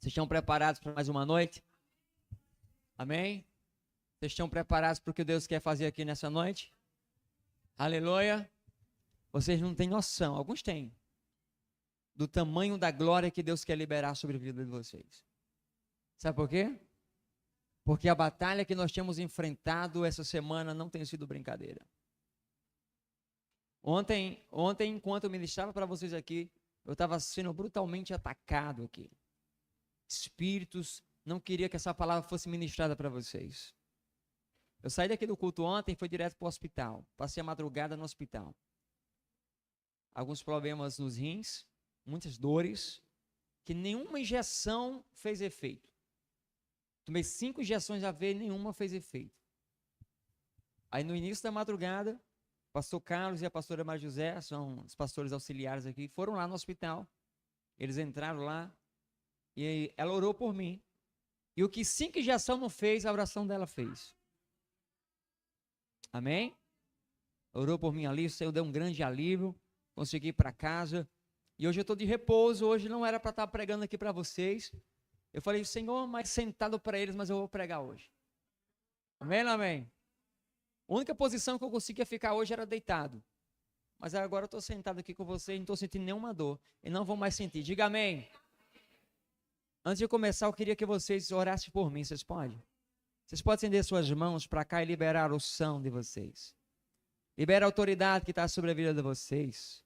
Vocês estão preparados para mais uma noite? Amém? Vocês estão preparados para o que Deus quer fazer aqui nessa noite? Aleluia! Vocês não têm noção, alguns têm, do tamanho da glória que Deus quer liberar sobre a vida de vocês. Sabe por quê? Porque a batalha que nós temos enfrentado essa semana não tem sido brincadeira. Ontem, enquanto eu ministrava para vocês aqui, eu estava sendo brutalmente atacado aqui. Espíritos não queriam que essa palavra fosse ministrada para vocês. Eu saí daqui do culto ontem e fui direto para o hospital. Passei a madrugada no hospital. Alguns problemas nos rins, muitas dores, que nenhuma injeção fez efeito. Tomei 5 injeções AV e nenhuma fez efeito. Aí no início da madrugada, o pastor Carlos e a pastora Maria José, são os pastores auxiliares aqui, foram lá no hospital. Eles entraram lá e ela orou por mim. E o que 5 injeções não fez, a oração dela fez. Amém? Orou por mim ali, eu dei um grande alívio, consegui ir para casa. E hoje eu estou de repouso, hoje não era para estar pregando aqui para vocês. Eu falei, Senhor, mas sentado para eles, mas eu vou pregar hoje. Amém, amém? A única posição que eu conseguia ficar hoje era deitado. Mas agora eu estou sentado aqui com vocês, não estou sentindo nenhuma dor. E não vou mais sentir. Diga amém. Antes de começar, eu queria que vocês orassem por mim. Vocês podem? Vocês podem estender suas mãos para cá e liberar o som de vocês. Libera a autoridade que está sobre a vida de vocês.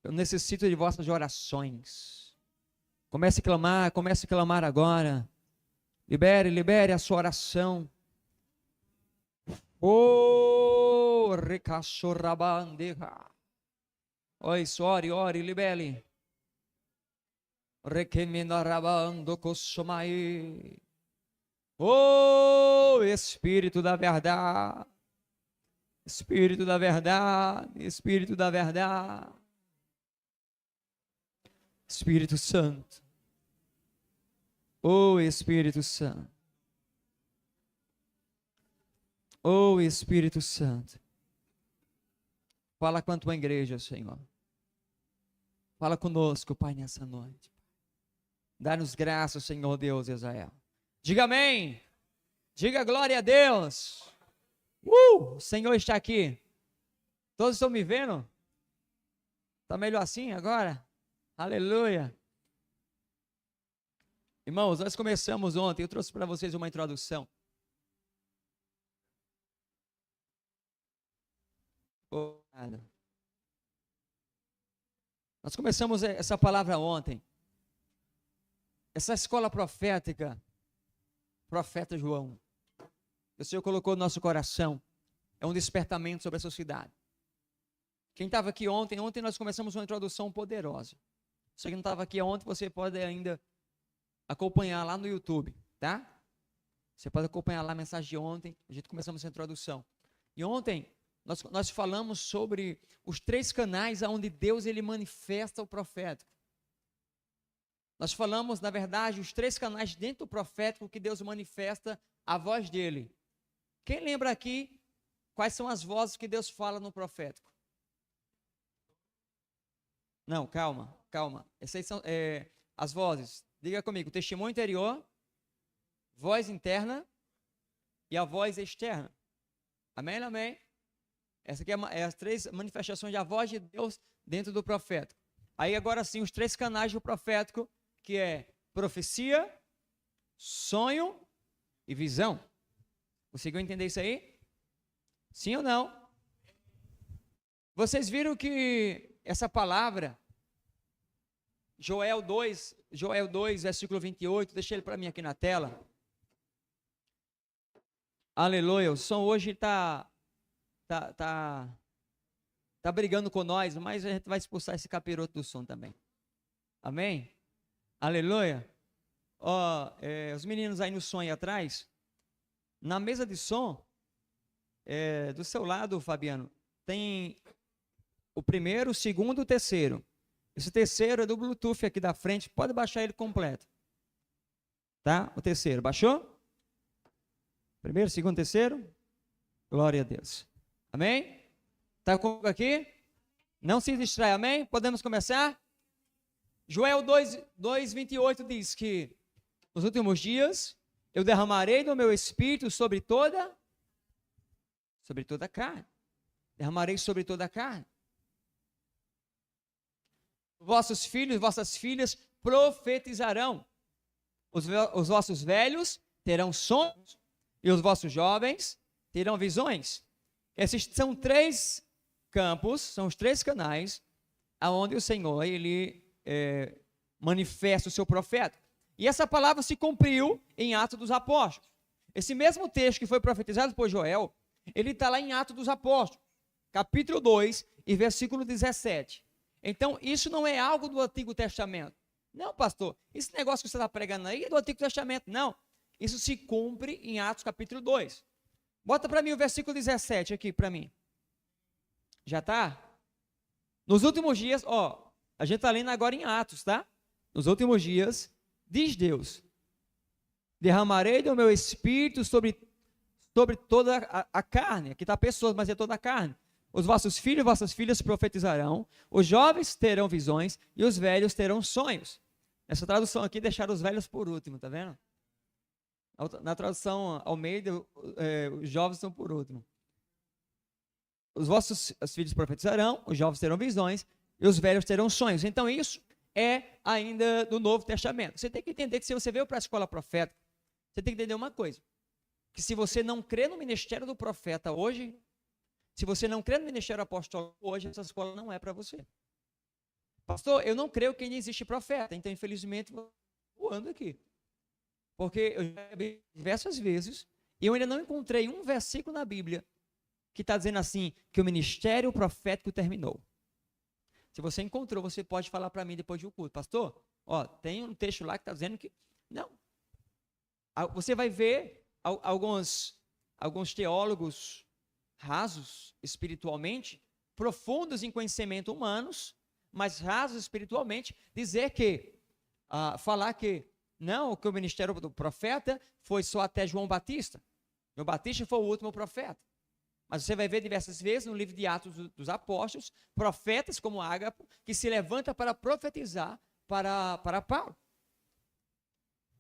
Eu necessito de vossas orações. Comece a clamar agora. Libere a sua oração. Oh, recachorrabandeja. Oi, ore, libere. Requeminarabando cossomai. Oh, Espírito da verdade. Espírito da verdade, Espírito da verdade. Espírito Santo. Oh, Espírito Santo. Oh, Espírito Santo. Fala com a tua igreja, Senhor. Fala conosco, Pai, nessa noite. Dá-nos graça, Senhor Deus de Israel. Diga amém. Diga glória a Deus. O Senhor está aqui. Todos estão me vendo? Está melhor assim agora? Aleluia. Irmãos, nós começamos ontem, eu trouxe para vocês uma introdução. Nós começamos essa palavra ontem. Essa escola profética, profeta João, o Senhor colocou no nosso coração, é um despertamento sobre a sociedade. Quem estava aqui ontem nós começamos uma introdução poderosa. Se você não estava aqui ontem, você pode ainda acompanhar lá no YouTube, tá? Você pode acompanhar lá a mensagem de ontem, a gente começamos essa introdução. E ontem nós falamos sobre os 3 canais onde Deus ele manifesta o profético. Nós falamos, na verdade, os 3 canais dentro do profético que Deus manifesta a voz dele. Quem lembra aqui quais são as vozes que Deus fala no profético? Não, calma. Essas são as vozes. Diga comigo, testemunho interior, voz interna e a voz externa. Amém, amém? Essa aqui é as 3 manifestações da voz de Deus dentro do profético. Aí agora sim, os 3 canais do profético, que é profecia, sonho e visão. Conseguiu entender isso aí? Sim ou não? Vocês viram que essa palavra, Joel 2, versículo 28, deixa ele para mim aqui na tela. Aleluia, o som hoje tá brigando com nós, mas a gente vai expulsar esse capiroto do som também. Amém? Aleluia. Os meninos aí no som aí atrás, na mesa de som, do seu lado, Fabiano, tem o primeiro, o segundo e o terceiro. Esse terceiro é do Bluetooth aqui da frente, pode baixar ele completo. Tá? O terceiro, baixou? Primeiro, segundo, terceiro? Glória a Deus. Amém? Está comigo aqui? Não se distrai, amém? Podemos começar? Joel 2:28 diz que nos últimos dias eu derramarei do meu espírito sobre toda a carne. Derramarei sobre toda a carne. Vossos filhos e vossas filhas profetizarão. Os vossos velhos terão sonhos e os vossos jovens terão visões. Esses são 3 campos, são os 3 canais aonde o Senhor ele manifesta o seu profeta. E essa palavra se cumpriu em Atos dos Apóstolos. Esse mesmo texto que foi profetizado por Joel, ele está lá em Atos dos Apóstolos, capítulo 2 e versículo 17. Então, isso não é algo do Antigo Testamento. Não, pastor, esse negócio que você está pregando aí é do Antigo Testamento. Não, isso se cumpre em Atos capítulo 2. Bota para mim o versículo 17 aqui para mim. Já está? Nos últimos dias, a gente está lendo agora em Atos, tá? Nos últimos dias, diz Deus, derramarei do meu espírito sobre toda a carne. Aqui está pessoas, mas é toda a carne. Os vossos filhos e vossas filhas profetizarão, os jovens terão visões e os velhos terão sonhos. Essa tradução aqui deixaram os velhos por último, tá vendo? Na tradução Almeida, os jovens estão por último. Os filhos profetizarão, os jovens terão visões e os velhos terão sonhos. Então isso é ainda do Novo Testamento. Você tem que entender que se você veio para a escola profética, você tem que entender uma coisa, que se você não crê no ministério do profeta hoje, se você não crê no ministério apostólico hoje, essa escola não é para você. Pastor, eu não creio que ainda existe profeta, então infelizmente vou voando aqui. Porque eu já vi diversas vezes e eu ainda não encontrei um versículo na Bíblia que está dizendo assim, que o ministério profético terminou. Se você encontrou, você pode falar para mim depois do culto. Pastor, tem um texto lá que está dizendo que... Não. Você vai ver alguns teólogos rasos espiritualmente, profundos em conhecimento humanos, mas rasos espiritualmente, falar que não, que o ministério do profeta foi só até João Batista. João Batista foi o último profeta. Mas você vai ver diversas vezes no livro de Atos dos Apóstolos, profetas como Ágapo, que se levanta para profetizar para Paulo.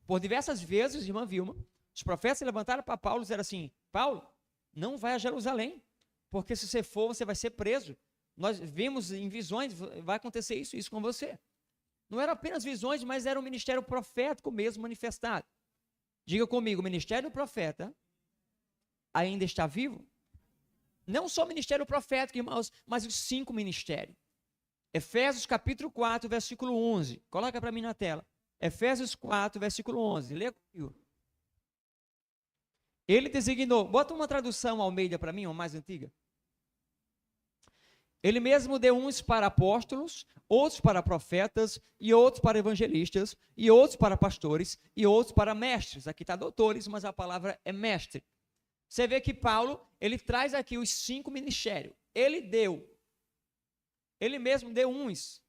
Por diversas vezes, irmã Vilma, os profetas se levantaram para Paulo e disseram assim, Paulo, não vai a Jerusalém, porque se você for, você vai ser preso. Nós vimos em visões, vai acontecer isso com você. Não eram apenas visões, mas era um ministério profético mesmo manifestado. Diga comigo, o ministério do profeta ainda está vivo? Não só o ministério profético, irmãos, mas os 5 ministérios. Efésios capítulo 4, versículo 11. Coloca para mim na tela. Efésios 4, versículo 11. Lê comigo. Ele designou, bota uma tradução Almeida para mim, uma mais antiga. Ele mesmo deu uns para apóstolos, outros para profetas, e outros para evangelistas, e outros para pastores, e outros para mestres. Aqui está doutores, mas a palavra é mestre. Você vê que Paulo, ele traz aqui os 5 ministérios. Ele mesmo deu uns.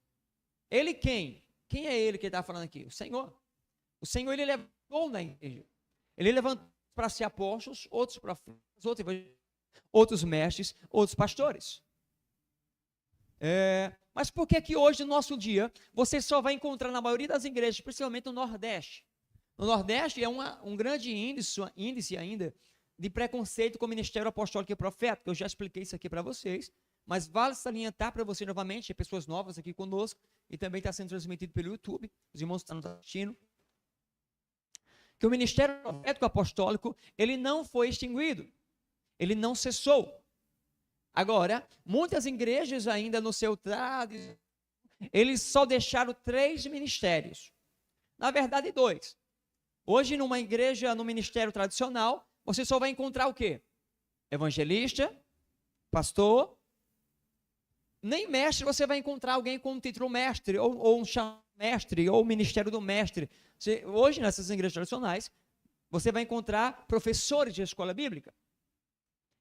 Ele quem? Quem é ele que está falando aqui? O Senhor. O Senhor, ele levantou na igreja. Ele levantou para ser apóstolos, outros profetas, outros mestres, outros pastores. Mas por que hoje, no nosso dia, você só vai encontrar na maioria das igrejas, principalmente no Nordeste? No Nordeste é um grande índice ainda de preconceito com o ministério apostólico e profético. Eu já expliquei isso aqui para vocês, mas vale salientar para você novamente, pessoas novas aqui conosco, e também está sendo transmitido pelo YouTube, os irmãos estão nos assistindo, que o ministério profético apostólico, ele não foi extinguido, ele não cessou. Agora, muitas igrejas ainda no seu tradição, eles só deixaram 3 ministérios. Na verdade, 2. Hoje, numa igreja, no ministério tradicional, você só vai encontrar o quê? Evangelista, pastor, nem mestre você vai encontrar alguém com um título mestre, ou um mestre, ou o ministério do mestre. Hoje, nessas igrejas tradicionais, você vai encontrar professores de escola bíblica.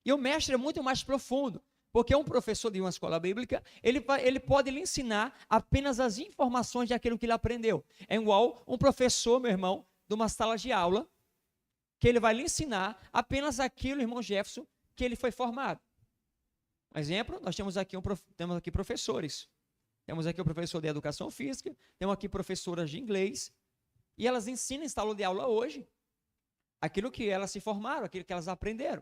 E o mestre é muito mais profundo, porque um professor de uma escola bíblica, ele pode lhe ensinar apenas as informações daquilo que ele aprendeu. É igual um professor, meu irmão, de uma sala de aula, que ele vai lhe ensinar apenas aquilo, irmão Jefferson, que ele foi formado. Exemplo, nós temos aqui professores. Temos aqui o professor de educação física, temos aqui professoras de inglês, e elas ensinam em sala de aula hoje aquilo que elas se formaram, aquilo que elas aprenderam.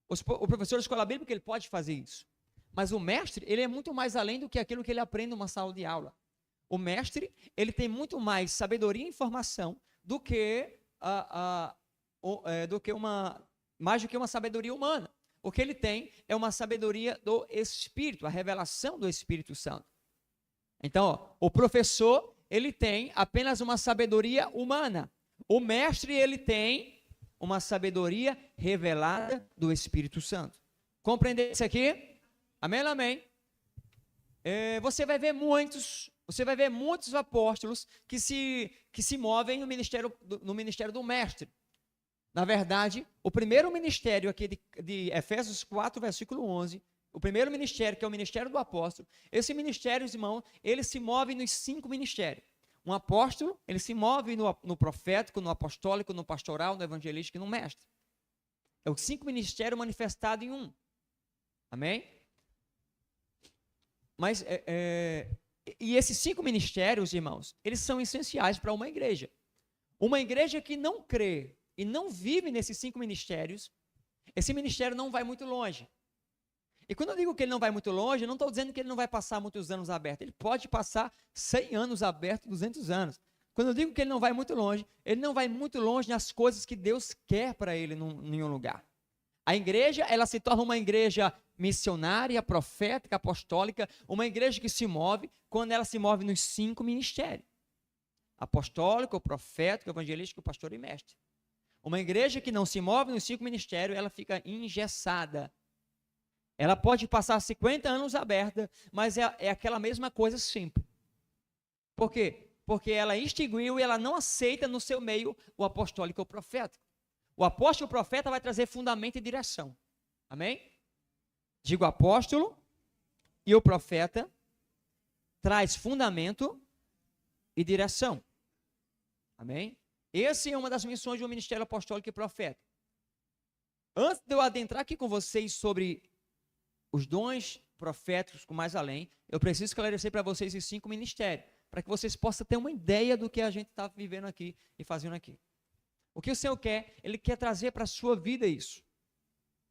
O professor de escola bíblica, ele pode fazer isso. Mas o mestre, ele é muito mais além do que aquilo que ele aprende numa sala de aula. O mestre, ele tem muito mais sabedoria e informação do que mais do que uma sabedoria humana. O que ele tem é uma sabedoria do Espírito, a revelação do Espírito Santo. Então, ó, o professor, ele tem apenas uma sabedoria humana. O mestre, ele tem uma sabedoria revelada do Espírito Santo. Compreendeu isso aqui? Amém, amém. Você vai ver muitos apóstolos que se movem no ministério do mestre. Na verdade, o primeiro ministério aqui de Efésios 4, versículo 11, o primeiro ministério, que é o ministério do apóstolo, esse ministério, irmão, ele se move nos 5 ministérios. Um apóstolo, ele se move no profético, no apostólico, no pastoral, no evangelístico e no mestre. É os 5 ministérios manifestados em um. Amém? Mas, e esses 5 ministérios, irmãos, eles são essenciais para uma igreja. Uma igreja que não crê e não vive nesses 5 ministérios, esse ministério não vai muito longe. E quando eu digo que ele não vai muito longe, eu não estou dizendo que ele não vai passar muitos anos aberto. Ele pode passar 100 anos aberto, 200 anos. Quando eu digo que ele não vai muito longe, ele não vai muito longe nas coisas que Deus quer para ele em um lugar. A igreja, ela se torna uma igreja missionária, profética, apostólica, uma igreja que se move quando ela se move nos 5 ministérios. Apostólico, profético, evangelístico, pastor e mestre. Uma igreja que não se move nos 5 ministérios, ela fica engessada. Ela pode passar 50 anos aberta, mas é aquela mesma coisa sempre. Por quê? Porque ela extinguiu e ela não aceita no seu meio o apostólico ou profético. O apóstolo e o profeta vai trazer fundamento e direção. Amém? Digo apóstolo e o profeta traz fundamento e direção. Amém? Essa é uma das missões do ministério apostólico e profético. Antes de eu adentrar aqui com vocês sobre os dons proféticos com mais além, eu preciso esclarecer para vocês esses 5 ministérios, para que vocês possam ter uma ideia do que a gente está vivendo aqui e fazendo aqui. O que o Senhor quer? Ele quer trazer para a sua vida isso.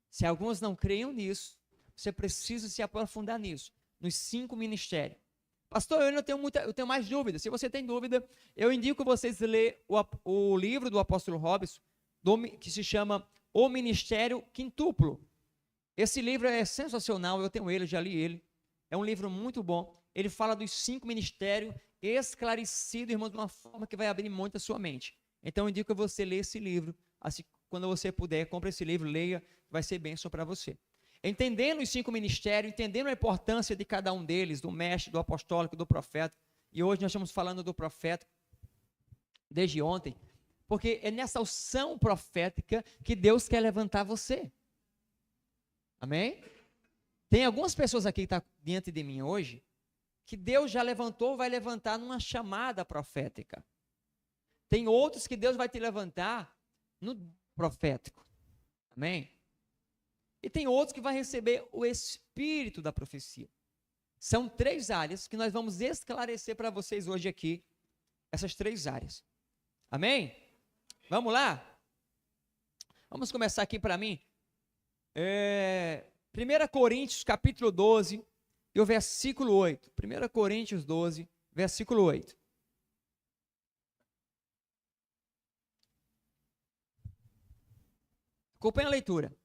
Se alguns não creiam nisso, você precisa se aprofundar nisso, nos 5 ministérios. Pastor, eu tenho mais dúvidas. Se você tem dúvida, eu indico vocês ler o livro do apóstolo Robson, que se chama O Ministério Quintuplo. Esse livro é sensacional, eu tenho ele, já li ele. É um livro muito bom. Ele fala dos 5 ministérios esclarecido, irmão, de uma forma que vai abrir muito a sua mente. Então eu indico você ler esse livro. Assim, quando você puder, compre esse livro, leia, vai ser bênção para você. Entendendo os 5 ministérios, entendendo a importância de cada um deles, do mestre, do apostólico, do profeta. E hoje nós estamos falando do profeta, desde ontem, porque é nessa unção profética que Deus quer levantar você. Amém? Tem algumas pessoas aqui que estão diante de mim hoje, que Deus já levantou, vai levantar numa chamada profética. Tem outros que Deus vai te levantar no profético. Amém? E tem outros que vai receber o espírito da profecia. São 3 áreas que nós vamos esclarecer para vocês hoje aqui, essas 3 áreas. Amém? Vamos lá? Vamos começar aqui para mim. 1 Coríntios capítulo 12 e o versículo 8. 1 Coríntios 12, versículo 8. Acompanhe a leitura.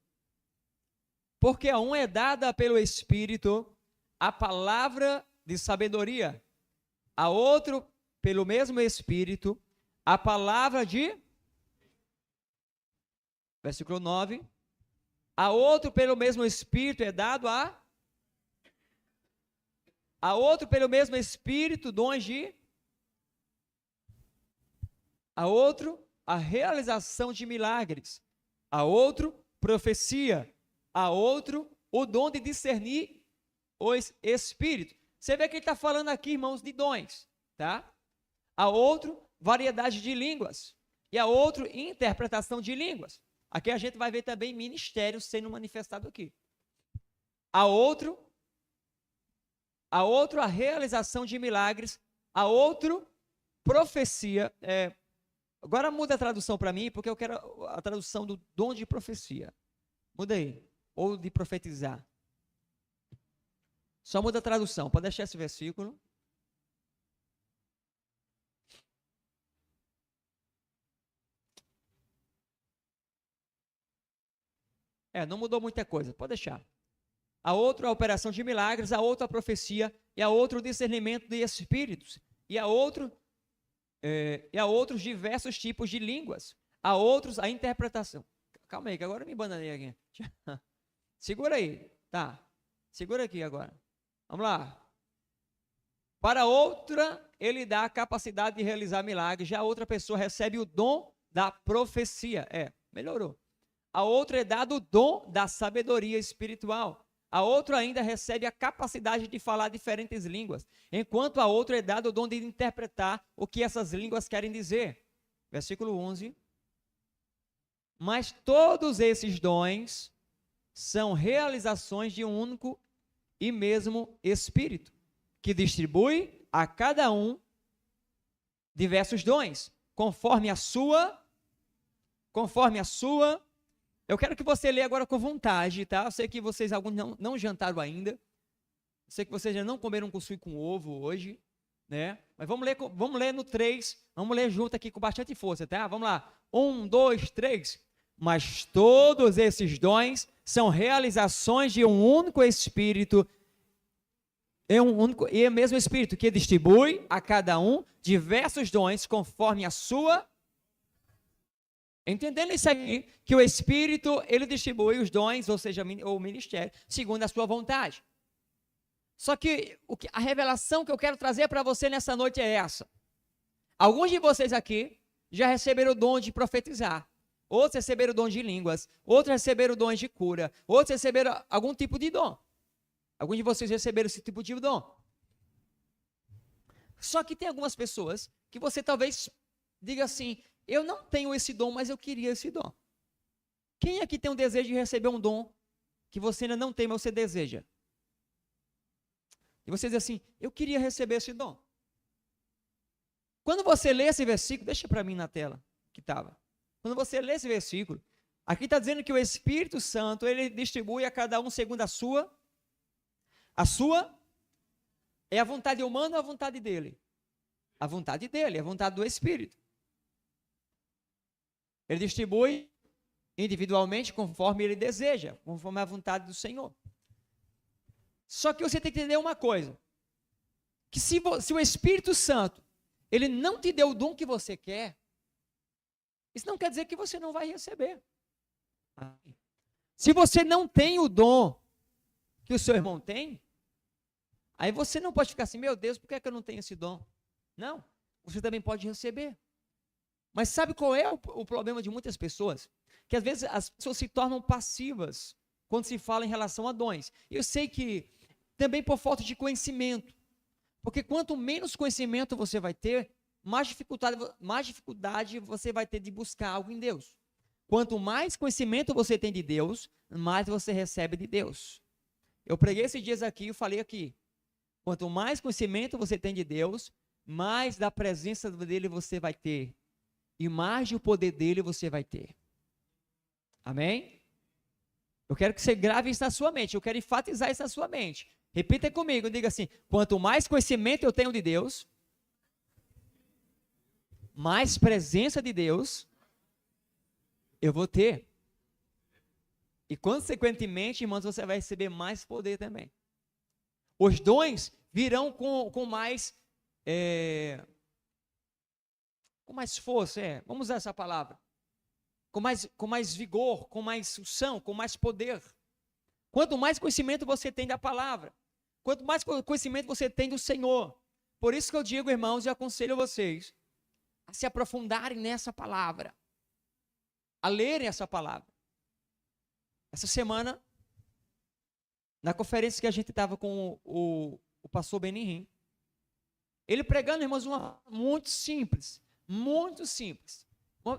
Porque a um é dada pelo Espírito a palavra de sabedoria, a outro, pelo mesmo Espírito, a palavra de... Versículo 9. A outro, pelo mesmo Espírito, é dado a outro, pelo mesmo Espírito, dons de... A outro, a realização de milagres. A outro, profecia. A outro, o dom de discernir os espíritos. Você vê que ele está falando aqui, irmãos, de dons, tá? A outro, variedade de línguas. E a outro, interpretação de línguas. Aqui a gente vai ver também ministério sendo manifestado aqui. A outro, a outro a realização de milagres, a outro profecia. Agora muda a tradução para mim, porque eu quero a tradução do dom de profecia. Muda aí. Ou de profetizar. Só muda a tradução. Pode deixar esse versículo. Não mudou muita coisa. Pode deixar. A outra a operação de milagres, a outra a profecia, e a outra o discernimento de espíritos, e a outros diversos tipos de línguas, a outros a interpretação. Calma aí, que agora eu me bananei aqui. Segura aí, tá? Segura aqui agora. Vamos lá. Para outra, ele dá a capacidade de realizar milagres, já a outra pessoa recebe o dom da profecia. Melhorou. A outra é dado o dom da sabedoria espiritual. A outra ainda recebe a capacidade de falar diferentes línguas, enquanto a outra é dado o dom de interpretar o que essas línguas querem dizer. Versículo 11. Mas todos esses dons são realizações de um único e mesmo Espírito, que distribui a cada um diversos dons, conforme a sua. Eu quero que você leia agora com vontade, tá? Eu sei que vocês, alguns não jantaram ainda. Eu sei que vocês já não comeram cuscuz com ovo hoje, né? Mas vamos ler no 3. Vamos ler junto aqui com bastante força, tá? Vamos lá. 1, 2, 3. Mas todos esses dons são realizações de um único Espírito, e é o mesmo Espírito que distribui a cada um diversos dons conforme a sua. Entendendo isso aqui, que o Espírito, ele distribui os dons, ou seja, o ministério, segundo a sua vontade. Só que a revelação que eu quero trazer para você nessa noite é essa. Alguns de vocês aqui já receberam o dom de profetizar, outros receberam o dom de línguas, outros receberam o dom de cura, outros receberam algum tipo de dom. Alguns de vocês receberam esse tipo de dom. Só que tem algumas pessoas que você talvez diga assim: eu não tenho esse dom, mas eu queria esse dom. Quem aqui tem um desejo de receber um dom que você ainda não tem, mas você deseja? E você diz assim: eu queria receber esse dom. Quando você lê esse versículo, deixa para mim na tela que estava. Quando você lê esse versículo, aqui está dizendo que o Espírito Santo, ele distribui a cada um segundo a sua é a vontade humana ou a vontade dele? A vontade dele, a vontade do Espírito. Ele distribui individualmente conforme ele deseja, conforme a vontade do Senhor. Só que você tem que entender uma coisa, que se o Espírito Santo, ele não te deu o dom que você quer, isso não quer dizer que você não vai receber. Se você não tem o dom que o seu irmão tem, aí você não pode ficar assim: meu Deus, por que é que eu não tenho esse dom? Não, você também pode receber. Mas sabe qual é o problema de muitas pessoas? Que às vezes as pessoas se tornam passivas quando se fala em relação a dons. Eu sei que também por falta de conhecimento. Porque quanto menos conhecimento você vai ter, mais dificuldade você vai ter de buscar algo em Deus. Quanto mais conhecimento você tem de Deus, mais você recebe de Deus. Eu preguei esses dias aqui e falei aqui: quanto mais conhecimento você tem de Deus, mais da presença dele você vai ter. E mais do poder dele você vai ter. Amém? Eu quero que você grave isso na sua mente. Eu quero enfatizar isso na sua mente. Repita comigo, diga assim: quanto mais conhecimento eu tenho de Deus, mais presença de Deus eu vou ter. E consequentemente, irmãos, você vai receber mais poder também. Os dons virão com mais força, vamos usar essa palavra, com mais vigor, com mais unção, com mais poder. Quanto mais conhecimento você tem da palavra, quanto mais conhecimento você tem do Senhor. Por isso que eu digo, irmãos, e aconselho vocês a se aprofundarem nessa palavra, a lerem essa palavra. Essa semana, na conferência que a gente estava com o pastor Benihim, ele pregando, irmãos, muito simples,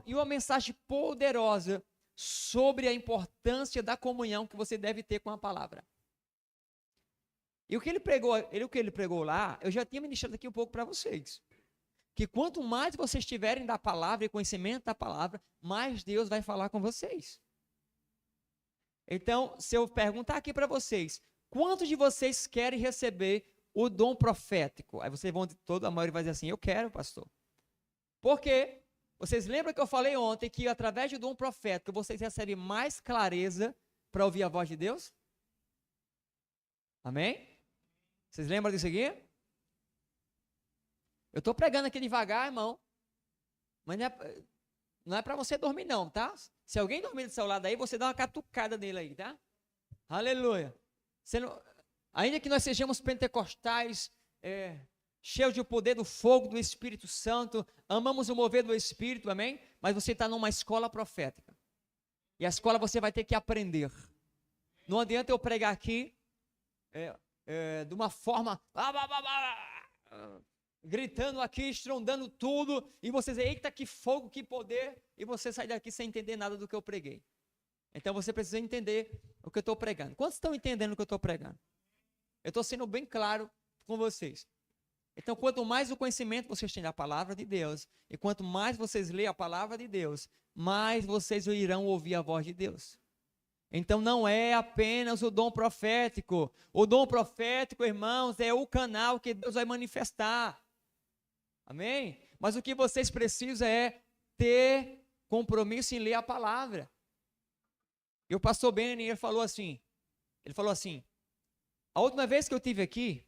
e uma mensagem poderosa sobre a importância da comunhão que você deve ter com a palavra. E o que ele pregou lá, eu já tinha ministrado aqui um pouco para vocês. Que quanto mais vocês tiverem da palavra e conhecimento da palavra, mais Deus vai falar com vocês. Então, se eu perguntar aqui para vocês, quantos de vocês querem receber o dom profético? Aí vocês vão, a maioria vai dizer assim, eu quero, pastor. Por quê? Vocês lembram que eu falei ontem que através do dom profético vocês recebem mais clareza para ouvir a voz de Deus? Amém? Vocês lembram disso aqui? Eu estou pregando aqui devagar, irmão. Mas não é para você dormir não, tá? Se alguém dormir do seu lado aí, você dá uma catucada nele aí, tá? Aleluia. Ainda que nós sejamos pentecostais, cheios de poder do fogo do Espírito Santo, amamos o mover do Espírito, amém? Mas você está numa escola profética. E a escola você vai ter que aprender. Não adianta eu pregar aqui de uma forma gritando aqui, estrondando tudo, e você dizer, eita, que fogo, que poder, e você sai daqui sem entender nada do que eu preguei. Então você precisa entender o que eu estou pregando. Quantos estão entendendo o que eu estou pregando? Eu estou sendo bem claro com vocês. Então, quanto mais o conhecimento vocês têm da palavra de Deus, e quanto mais vocês lêem a palavra de Deus, mais vocês irão ouvir a voz de Deus. Então, não é apenas o dom profético. O dom profético, irmãos, é o canal que Deus vai manifestar. Amém? Mas o que vocês precisam é ter compromisso em ler a palavra. E o pastor Benny, ele falou assim, a última vez que eu estive aqui,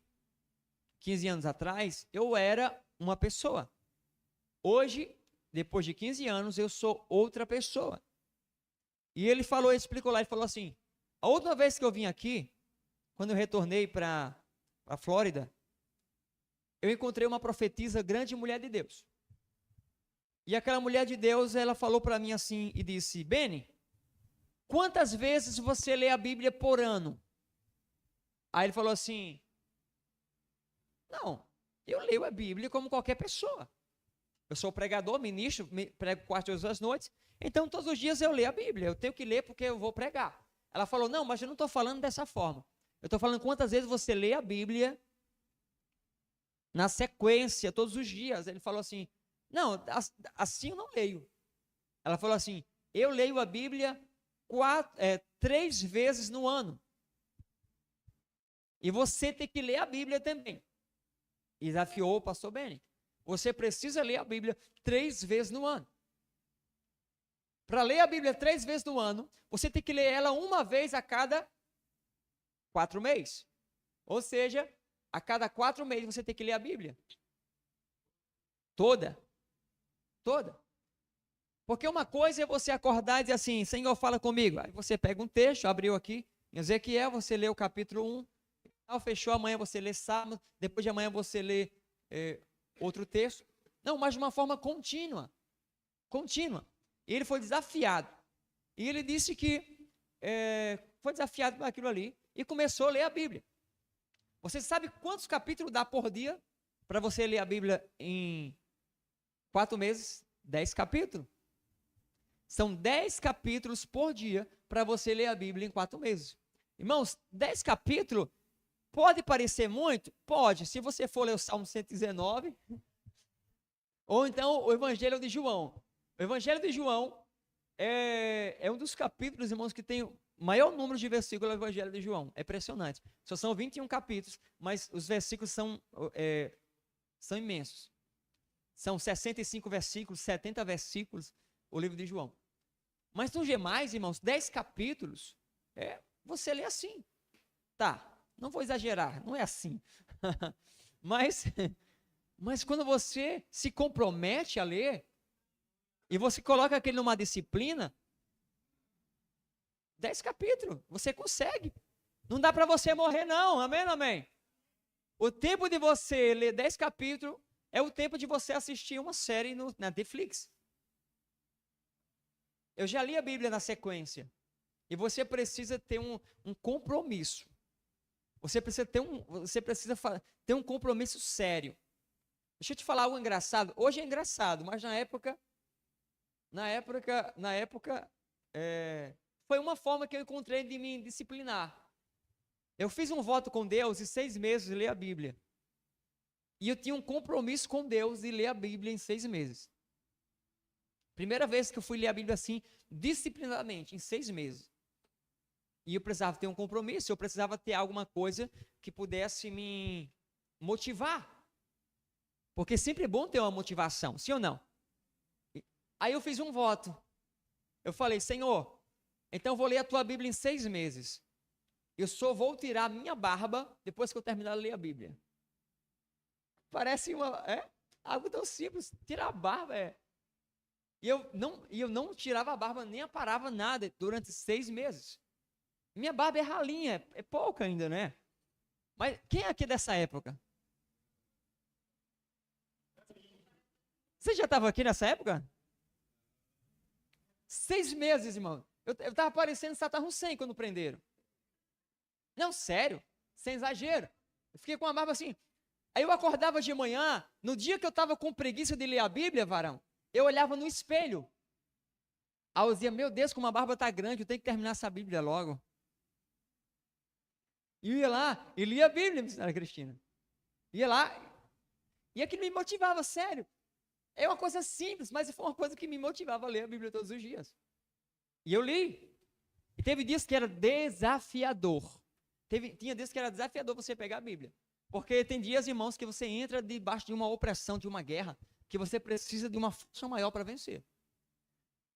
15 anos atrás, eu era uma pessoa. Hoje, depois de 15 anos, eu sou outra pessoa. E ele explicou lá, ele falou assim, a última vez que eu vim aqui, quando eu retornei para a Flórida, eu encontrei uma profetisa, grande mulher de Deus. E aquela mulher de Deus, ela falou para mim assim, e disse, Benny, quantas vezes você lê a Bíblia por ano? Aí ele falou assim, não, eu leio a Bíblia como qualquer pessoa. Eu sou pregador, ministro, prego 4 horas às noites, então todos os dias eu leio a Bíblia, eu tenho que ler porque eu vou pregar. Ela falou, não, mas eu não estou falando dessa forma. Eu estou falando quantas vezes você lê a Bíblia na sequência, todos os dias. Ele falou assim, não, assim eu não leio. Ela falou assim, eu leio a Bíblia 3 vezes no ano. E você tem que ler a Bíblia também. E desafiou o pastor Benny. Você precisa ler a Bíblia 3 vezes no ano. Para ler a Bíblia 3 vezes no ano, você tem que ler ela uma vez a cada 4 meses. Ou seja, a cada 4 meses você tem que ler a Bíblia. Toda. Porque uma coisa é você acordar e dizer assim, Senhor, fala comigo. Aí você pega um texto, abriu aqui, em Ezequiel, você lê o capítulo 1, fechou, amanhã você lê Salmos, depois de amanhã você lê outro texto. Não, mas de uma forma contínua. E ele foi desafiado. E ele disse que foi desafiado por aquilo ali e começou a ler a Bíblia. Você sabe quantos capítulos dá por dia para você ler a Bíblia em 4 meses? 10 capítulos. São 10 capítulos por dia para você ler a Bíblia em 4 meses. Irmãos, 10 capítulos pode parecer muito? Pode. Se você for ler o Salmo 119, ou então o Evangelho de João. O Evangelho de João é um dos capítulos, irmãos, que tem o maior número de versículos do Evangelho de João. É impressionante. Só são 21 capítulos, mas os versículos são imensos. São 65 versículos, 70 versículos, o livro de João. Mas nos demais, irmãos, 10 capítulos, você lê assim. Tá, não vou exagerar, não é assim. mas quando você se compromete a ler, e você coloca aquele numa disciplina, 10 capítulos, você consegue. Não dá para você morrer não, amém, amém? O tempo de você ler 10 capítulos é o tempo de você assistir uma série na Netflix. Eu já li a Bíblia na sequência. E você precisa ter um compromisso. Você precisa ter um compromisso sério. Deixa eu te falar algo engraçado. Hoje é engraçado, mas na época foi uma forma que eu encontrei de me disciplinar. Eu fiz um voto com Deus e 6 meses ler a Bíblia. E eu tinha um compromisso com Deus de ler a Bíblia em 6 meses. Primeira vez que eu fui ler a Bíblia assim, disciplinadamente, em 6 meses. E eu precisava ter um compromisso, eu precisava ter alguma coisa que pudesse me motivar. Porque sempre é bom ter uma motivação, sim ou não? Aí eu fiz um voto. Eu falei, Senhor, então eu vou ler a tua Bíblia em 6 meses. Eu só vou tirar a minha barba depois que eu terminar de ler a Bíblia. Parece algo tão simples, tirar a barba E eu não tirava a barba, nem aparava nada durante 6 meses. Minha barba é ralinha, é pouca ainda, né? Mas quem é aqui dessa época? Você já estava aqui nessa época? 6 meses, irmão. Eu estava parecendo Saddam Hussein quando prenderam. Não, sério, sem exagero. Eu fiquei com a barba assim. Aí eu acordava de manhã, no dia que eu estava com preguiça de ler a Bíblia, varão, eu olhava no espelho. Aí eu dizia, meu Deus, como a barba está grande, eu tenho que terminar essa Bíblia logo. E eu ia lá e lia a Bíblia, missionária Cristina. Ia lá, e aquilo me motivava, sério. É uma coisa simples, mas foi uma coisa que me motivava a ler a Bíblia todos os dias. E eu li. E teve dias que era desafiador. Tinha dias que era desafiador você pegar a Bíblia. Porque tem dias, irmãos, que você entra debaixo de uma opressão, de uma guerra, que você precisa de uma força maior para vencer.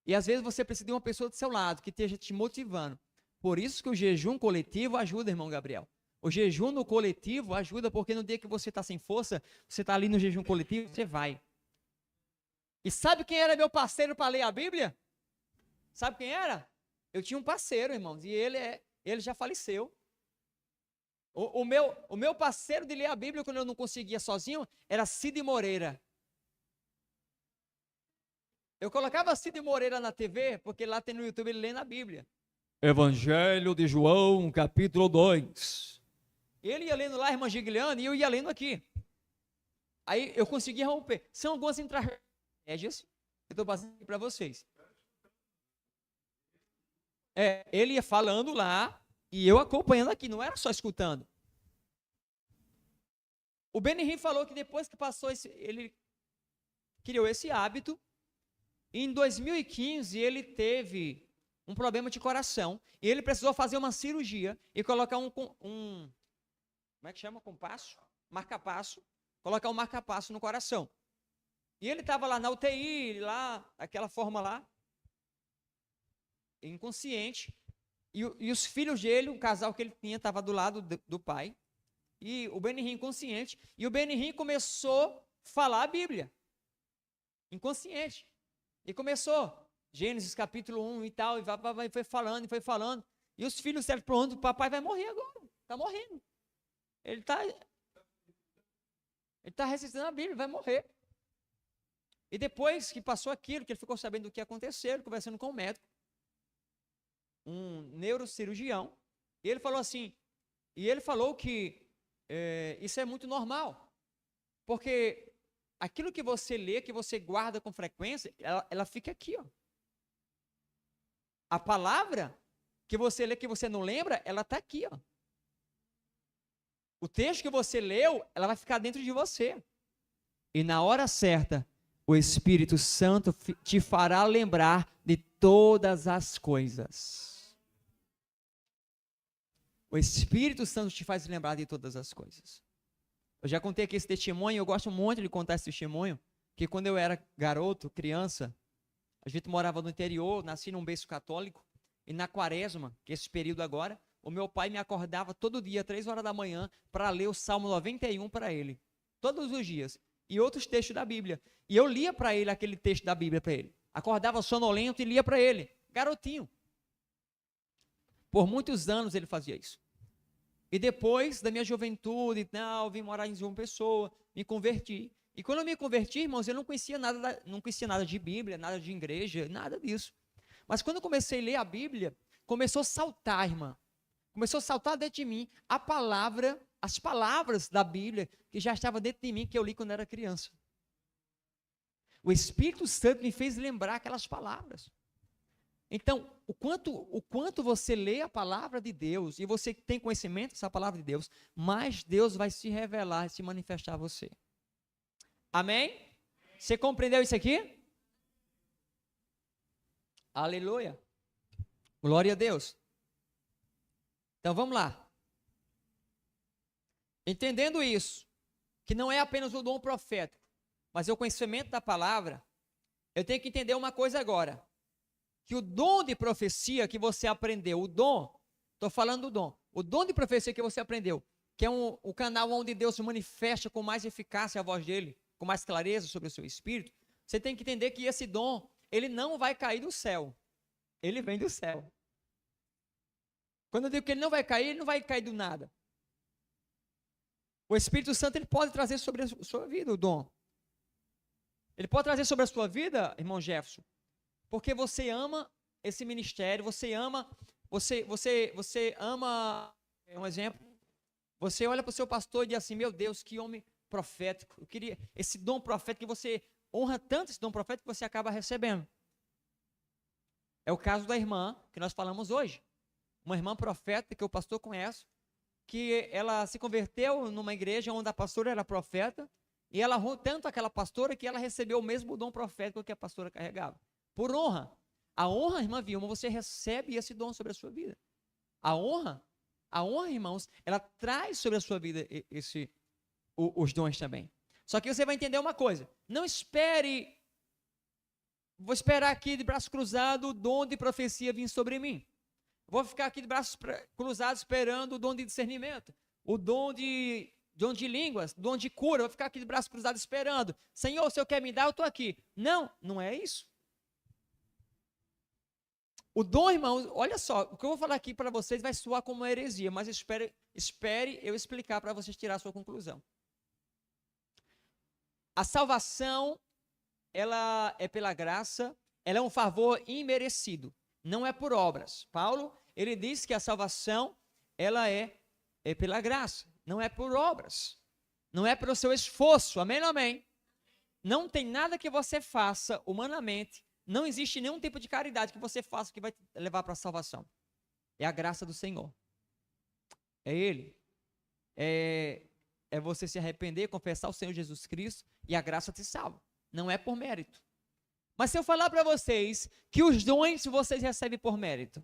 E às vezes você precisa de uma pessoa do seu lado, que esteja te motivando. Por isso que o jejum coletivo ajuda, irmão Gabriel. O jejum no coletivo ajuda, porque no dia que você está sem força, você está ali no jejum coletivo, você vai. E sabe quem era meu parceiro para ler a Bíblia? Sabe quem era? Eu tinha um parceiro, irmãos, e ele já faleceu. O meu parceiro de ler a Bíblia, quando eu não conseguia sozinho, era Cid Moreira. Eu colocava Cid Moreira na TV, porque lá tem no YouTube ele lendo a Bíblia. Evangelho de João, capítulo 2. Ele ia lendo lá, irmã Gigliane, e eu ia lendo aqui. Aí eu conseguia romper. São algumas estratégias que eu estou passando para vocês. Ele ia falando lá, e eu acompanhando aqui, não era só escutando. O Benihim falou que depois que passou ele criou esse hábito, e em 2015 ele teve um problema de coração, e ele precisou fazer uma cirurgia e colocar como é que chama? Compasso? Marca-passo. Colocar um marca-passo no coração. E ele estava lá na UTI, lá, aquela forma lá, inconsciente. E os filhos dele, o casal que ele tinha, estava do lado do pai. E o Benihim inconsciente. E o Benihim começou a falar a Bíblia. Inconsciente. E começou. Gênesis capítulo 1 e tal. E foi falando, e foi falando. E os filhos disseram, pronto, o papai vai morrer agora. Está morrendo. Ele está recitando a Bíblia, vai morrer. E depois que passou aquilo, que ele ficou sabendo do que aconteceu, ele conversando com o médico, um neurocirurgião, e ele falou assim, e ele falou que isso é muito normal, porque aquilo que você lê, que você guarda com frequência, ela fica aqui, ó. A palavra que você lê, que você não lembra, ela está aqui, ó. O texto que você leu, ela vai ficar dentro de você. E na hora certa, o Espírito Santo te fará lembrar de todas as coisas. O Espírito Santo te faz lembrar de todas as coisas. Eu já contei aqui esse testemunho, eu gosto muito de contar esse testemunho, que quando eu era garoto, criança, a gente morava no interior, nasci num berço católico, e na quaresma, que é esse período agora, o meu pai me acordava todo dia, 3 horas da manhã, para ler o Salmo 91 para ele. Todos os dias. E outros textos da Bíblia. E eu lia para ele aquele texto da Bíblia para ele. Acordava sonolento e lia para ele. Garotinho. Por muitos anos ele fazia isso. E depois da minha juventude e tal, vim morar em João Pessoa, me converti. E quando eu me converti, irmãos, eu não conhecia nada de Bíblia, nada de igreja, nada disso. Mas quando eu comecei a ler a Bíblia, começou a saltar, irmã. Começou a saltar dentro de mim as palavras da Bíblia que já estavam dentro de mim, que eu li quando era criança. O Espírito Santo me fez lembrar aquelas palavras. Então, o quanto você lê a palavra de Deus e você tem conhecimento dessa palavra de Deus, mais Deus vai se revelar e se manifestar a você. Amém? Você compreendeu isso aqui? Aleluia. Glória a Deus. Então vamos lá. Entendendo isso, que não é apenas o dom profético, mas é o conhecimento da palavra, eu tenho que entender uma coisa agora. Que o dom de profecia que você aprendeu, estou falando do dom, o dom de profecia que você aprendeu, que é o canal onde Deus se manifesta com mais eficácia a voz dele, com mais clareza sobre o seu espírito, você tem que entender que esse dom, ele não vai cair do céu, ele vem do céu. Quando eu digo que ele não vai cair, ele não vai cair do nada. O Espírito Santo, ele pode trazer sobre a sua vida o dom. Ele pode trazer sobre a sua vida, irmão Jefferson, porque você ama esse ministério, você ama, um exemplo, você olha para o seu pastor e diz assim, meu Deus, que homem profético, eu queria, esse dom profético, que você honra tanto esse dom profético que você acaba recebendo. É o caso da irmã que nós falamos hoje, uma irmã profeta que o pastor conhece, que ela se converteu numa igreja onde a pastora era profeta, e ela honrou tanto aquela pastora que ela recebeu o mesmo dom profético que a pastora carregava. Por honra. A honra, irmã Vilma, você recebe esse dom sobre a sua vida. A honra, irmãos, ela traz sobre a sua vida os dons também. Só que você vai entender uma coisa. Não espere, vou esperar aqui de braço cruzado o dom de profecia vir sobre mim. Vou ficar aqui de braços cruzados esperando o dom de discernimento, o dom de línguas, dom de cura. Vou ficar aqui de braços cruzados esperando. Senhor, se eu quer me dar, eu estou aqui. Não, não é isso. O dom, irmãos, olha só, o que eu vou falar aqui para vocês vai soar como uma heresia, mas espere eu explicar para vocês tirar a sua conclusão. A salvação, ela é pela graça, ela é um favor imerecido, não é por obras. Paulo, ele diz que a salvação, ela é pela graça, não é por obras, não é pelo seu esforço, amém ou amém? Não tem nada que você faça humanamente, não existe nenhum tipo de caridade que você faça que vai te levar para a salvação. É a graça do Senhor. É Ele. É você se arrepender, confessar o Senhor Jesus Cristo e a graça te salva. Não é por mérito. Mas se eu falar para vocês que os dons vocês recebem por mérito,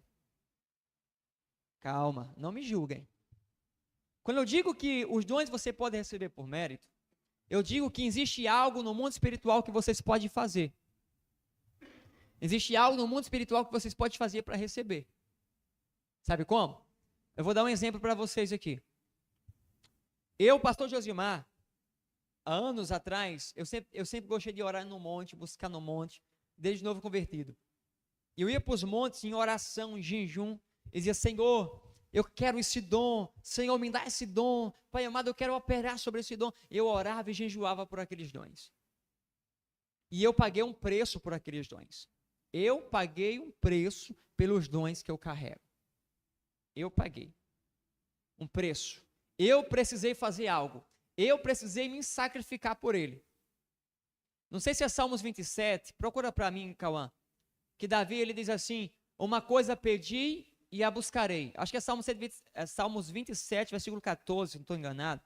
calma, não me julguem. Quando eu digo que os dons você pode receber por mérito, eu digo que existe algo no mundo espiritual que vocês podem fazer. Existe algo no mundo espiritual que vocês podem fazer para receber. Sabe como? Eu vou dar um exemplo para vocês aqui. Eu, pastor Josimar, há anos atrás, eu sempre gostei de orar no monte, buscar no monte, desde novo convertido. Eu ia para os montes em oração, em jejum, e dizia, Senhor, eu quero esse dom, Senhor, me dá esse dom, Pai amado, eu quero operar sobre esse dom. Eu orava e jejuava por aqueles dons. E eu paguei um preço por aqueles dons. Eu paguei um preço pelos dons que eu carrego. Eu paguei um preço. Eu precisei fazer algo. Eu precisei me sacrificar por ele. Não sei se é Salmos 27, procura para mim, Cauã, que Davi, ele diz assim, uma coisa pedi e a buscarei. Acho que é Salmos 27, versículo 14, se não estou enganado.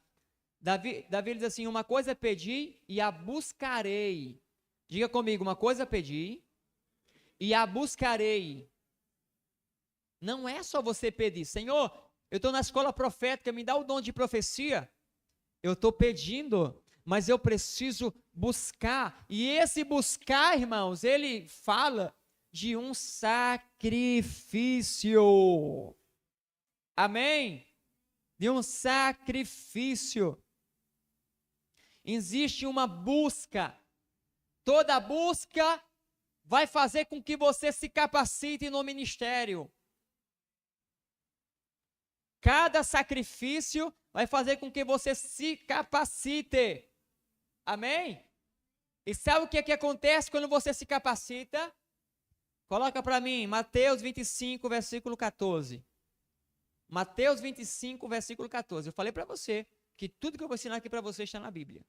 Davi diz assim, uma coisa pedi e a buscarei. Diga comigo, uma coisa pedi e a buscarei. Não é só você pedir, Senhor, eu estou na escola profética, me dá o dom de profecia. Eu estou pedindo, mas eu preciso buscar. E esse buscar, irmãos, ele fala de um sacrifício. Amém? De um sacrifício. Existe uma busca. Toda busca vai fazer com que você se capacite no ministério. Cada sacrifício vai fazer com que você se capacite. Amém? E sabe o que acontece quando você se capacita? Coloca para mim, Mateus 25, versículo 14. Mateus 25, versículo 14. Eu falei para você que tudo que eu vou ensinar aqui para você está na Bíblia.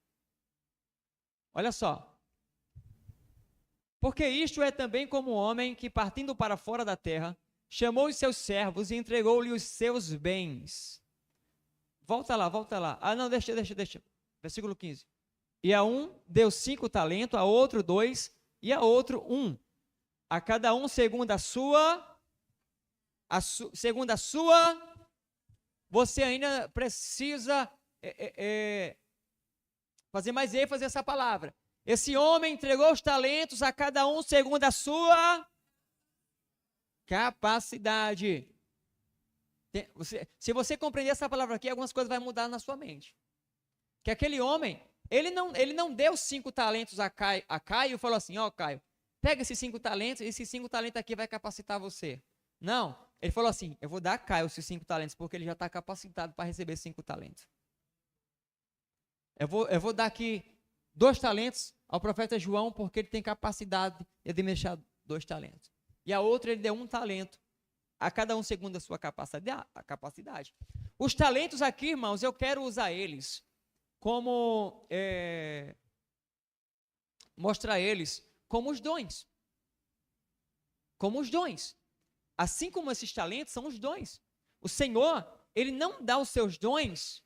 Olha só. Porque isto é também como um homem que, partindo para fora da terra, chamou os seus servos e entregou-lhe os seus bens. Volta lá. Ah, não, deixa. Versículo 15. E a um deu 5 talentos, a outro 2, e a outro 1. A cada um segundo a sua. Você ainda precisa fazer mais ênfase essa palavra. Esse homem entregou os talentos a cada um segundo a sua capacidade. Se você compreender essa palavra aqui, algumas coisas vão mudar na sua mente. Que aquele homem, ele não deu 5 talentos a Caio e falou assim, ó Caio, pega esses 5 talentos, esses 5 talentos aqui vai capacitar você. Não, ele falou assim, eu vou dar a Caio esses 5 talentos, porque ele já está capacitado para receber 5 talentos. Eu vou dar aqui 2 talentos ao profeta João, porque ele tem capacidade de administrar 2 talentos. E a outra ele deu 1 talento, a cada um segundo a sua capacidade. Os talentos aqui, irmãos, eu quero usar eles como, mostrar eles como os dons. Como os dons. Assim como esses talentos são os dons. O Senhor, Ele não dá os seus dons.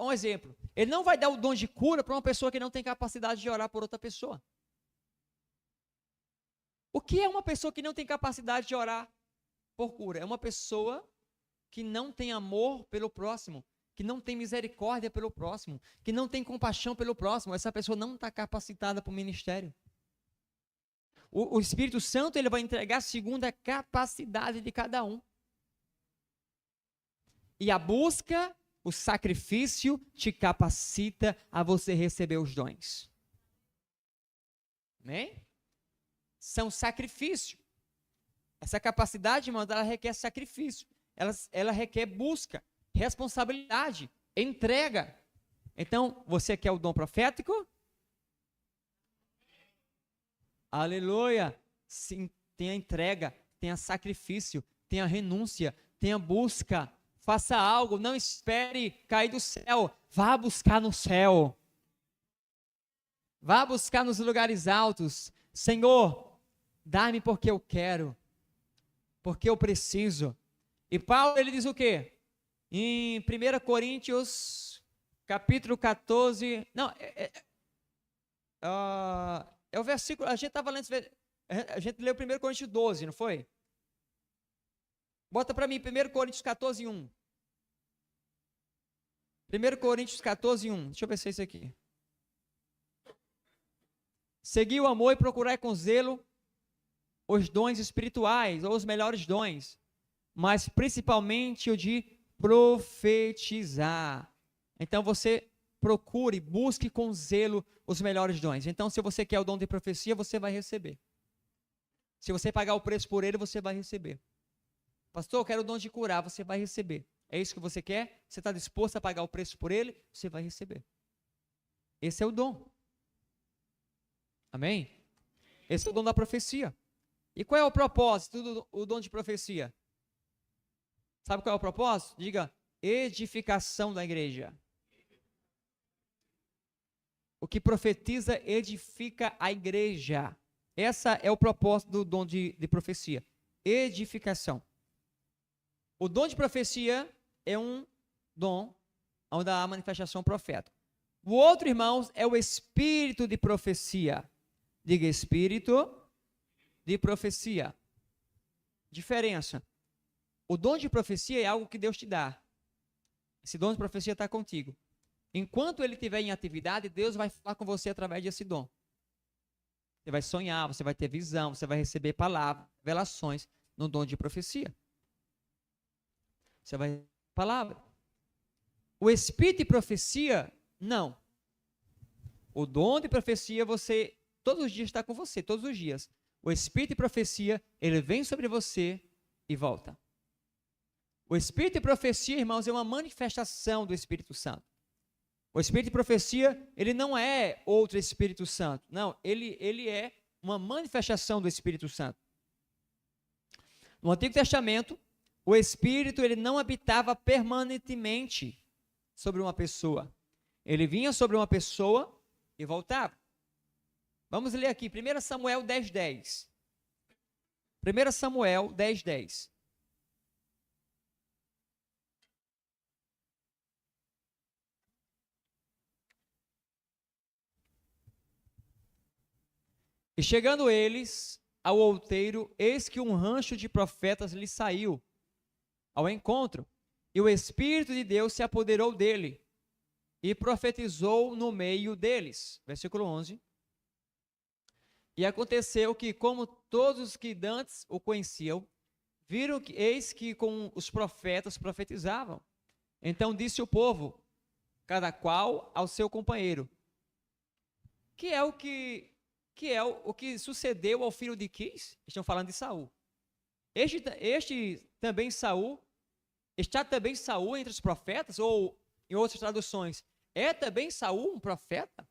Um exemplo, Ele não vai dar o dom de cura para uma pessoa que não tem capacidade de orar por outra pessoa. O que é uma pessoa que não tem capacidade de orar por cura? É uma pessoa que não tem amor pelo próximo, que não tem misericórdia pelo próximo, que não tem compaixão pelo próximo. Essa pessoa não está capacitada para o ministério. O Espírito Santo, ele vai entregar segundo a capacidade de cada um. E a busca, o sacrifício te capacita a você receber os dons. Amém? São sacrifício. Essa capacidade, irmão, ela requer sacrifício. Ela requer busca, responsabilidade, entrega. Então, você quer o dom profético? Aleluia! Sim, tem a entrega, tem a sacrifício, tem a renúncia, tem a busca. Faça algo, não espere cair do céu. Vá buscar no céu. Vá buscar nos lugares altos. Senhor, dá-me porque eu quero, porque eu preciso. E Paulo, ele diz o quê? Em 1 Coríntios, capítulo 14, não, é o versículo, a gente estava lendo, a gente leu 1 Coríntios 12, não foi? Bota para mim, 1 Coríntios 14, 1. 1 Coríntios 14, 1. Deixa eu ver se é isso aqui. Segui o amor e procurai com zelo os dons espirituais, ou os melhores dons, mas principalmente o de profetizar. Então você procure, busque com zelo os melhores dons. Então, se você quer o dom de profecia, você vai receber. Se você pagar o preço por ele, você vai receber. Pastor, eu quero o dom de curar, você vai receber. É isso que você quer? Você está disposto a pagar o preço por ele? Você vai receber. Esse é o dom. Amém? Esse é o dom da profecia. E qual é o propósito do dom de profecia? Sabe qual é o propósito? Diga, edificação da igreja. O que profetiza edifica a igreja. Esse é o propósito do dom de profecia. Edificação. O dom de profecia é um dom onde há manifestação profética. O outro, irmãos, é o espírito de profecia. Diga, espírito de profecia. Diferença. O dom de profecia é algo que Deus te dá. Esse dom de profecia está contigo. Enquanto ele estiver em atividade, Deus vai falar com você através desse dom. Você vai sonhar, você vai ter visão, você vai receber palavras, revelações no dom de profecia. Você vai palavra. O espírito de profecia, não. O dom de profecia, você, todos os dias está com você, todos os dias. O espírito de profecia, ele vem sobre você e volta. O espírito de profecia, irmãos, é uma manifestação do Espírito Santo. O Espírito de profecia, ele não é outro Espírito Santo. Não, ele é uma manifestação do Espírito Santo. No Antigo Testamento, o Espírito, ele não habitava permanentemente sobre uma pessoa. Ele vinha sobre uma pessoa e voltava. Vamos ler aqui, 1 Samuel 10:10. 1 Samuel 10:10. E chegando eles ao outeiro, eis que um rancho de profetas lhe saiu ao encontro, e o Espírito de Deus se apoderou dele, e profetizou no meio deles. Versículo 11. E aconteceu que, como todos os que dantes o conheciam, viram que, eis que com os profetas profetizavam. Então disse o povo, cada qual ao seu companheiro, que é o que sucedeu ao filho de Quis? Estão falando de Saul. Está também Saul entre os profetas? Ou, em outras traduções, é também Saul um profeta?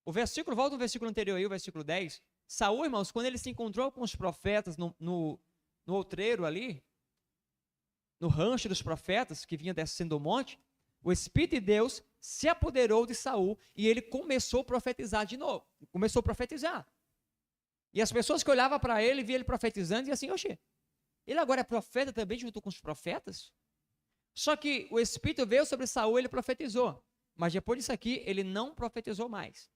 Volta ao versículo anterior aí, o versículo 10. Saul, irmãos, quando ele se encontrou com os profetas no outreiro ali, no rancho dos profetas, que vinha descendo do monte, o Espírito de Deus se apoderou de Saul e ele começou a profetizar de novo. Começou a profetizar. E as pessoas que olhavam para ele, viam ele profetizando e diziam assim, oxê, ele agora é profeta também junto com os profetas? Só que o Espírito veio sobre Saul e ele profetizou. Mas depois disso aqui, ele não profetizou mais.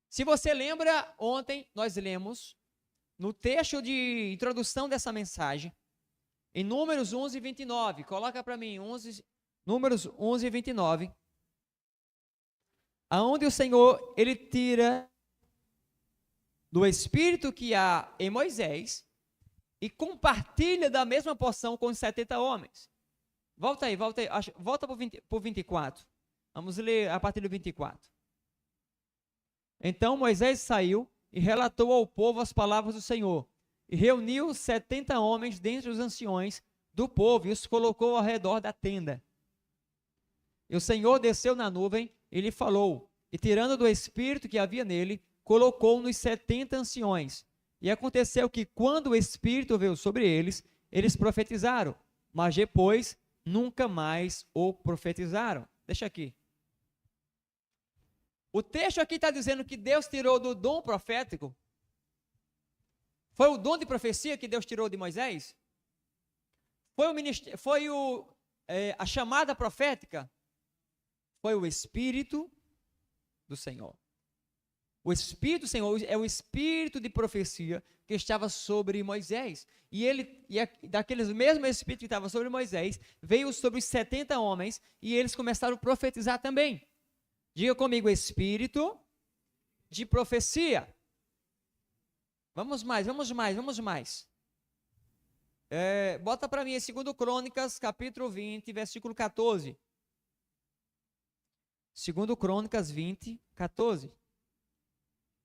Se você lembra, ontem nós lemos, no texto de introdução dessa mensagem, em Números 11 e 29, coloca para mim, Números 11 e 29, aonde o Senhor, ele tira do Espírito que há em Moisés e compartilha da mesma porção com os 70 homens. Volta aí, volta para o 24. Vamos ler a partir do 24. Então Moisés saiu e relatou ao povo as palavras do Senhor, e reuniu 70 homens dentre os anciões do povo, e os colocou ao redor da tenda. E o Senhor desceu na nuvem e lhe falou, e tirando do espírito que havia nele, colocou nos 70 anciões. E aconteceu que, quando o espírito veio sobre eles, eles profetizaram, mas depois nunca mais o profetizaram. Deixa aqui. O texto aqui está dizendo que Deus tirou do dom profético. Foi o dom de profecia que Deus tirou de Moisés? Foi a chamada profética? Foi o Espírito do Senhor. O Espírito do Senhor é o Espírito de profecia que estava sobre Moisés. E daqueles mesmos Espíritos que estava sobre Moisés, veio sobre os 70 homens e eles começaram a profetizar também. Diga comigo, Espírito de profecia. Vamos mais. Bota para mim em 2 Crônicas, capítulo 20, versículo 14. 2 Crônicas 20, 14.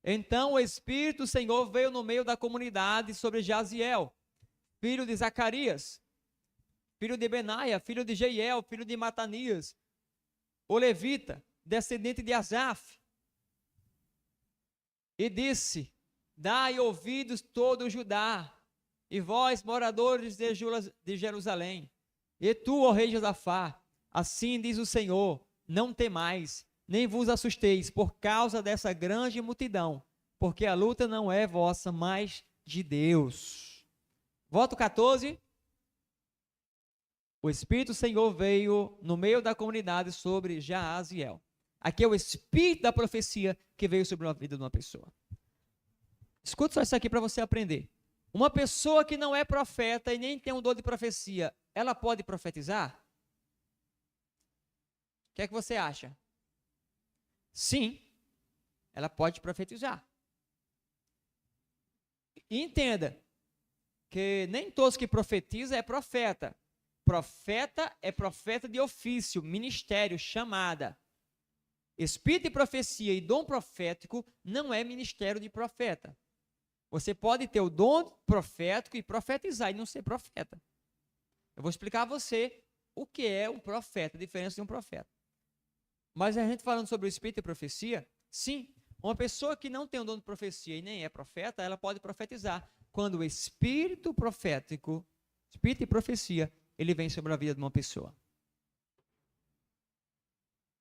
Então o Espírito do Senhor veio no meio da comunidade sobre Jaziel, filho de Zacarias, filho de Benaia, filho de Jeiel, filho de Matanias, o levita, descendente de Asaf, e disse, dai ouvidos todo Judá, e vós, moradores de Jerusalém, e tu, ó rei Josafá, assim diz o Senhor, não temais, nem vos assusteis por causa dessa grande multidão, porque a luta não é vossa, mas de Deus. Voto 14. O Espírito do Senhor veio no meio da comunidade sobre Jaziel. Aqui é o Espírito da profecia que veio sobre a vida de uma pessoa. Escuta só isso aqui para você aprender. Uma pessoa que não é profeta e nem tem um dom de profecia, ela pode profetizar? O que é que você acha? Sim, ela pode profetizar. E entenda que nem todos que profetizam é profeta. Profeta é profeta de ofício, ministério, chamada. Espírito de profecia e dom profético não é ministério de profeta. Você pode ter o dom profético e profetizar e não ser profeta. Eu vou explicar a você o que é um profeta, a diferença de um profeta. Mas a gente falando sobre o Espírito de profecia, sim, uma pessoa que não tem o dom de profecia e nem é profeta, ela pode profetizar. Quando o Espírito profético, Espírito de profecia, ele vem sobre a vida de uma pessoa.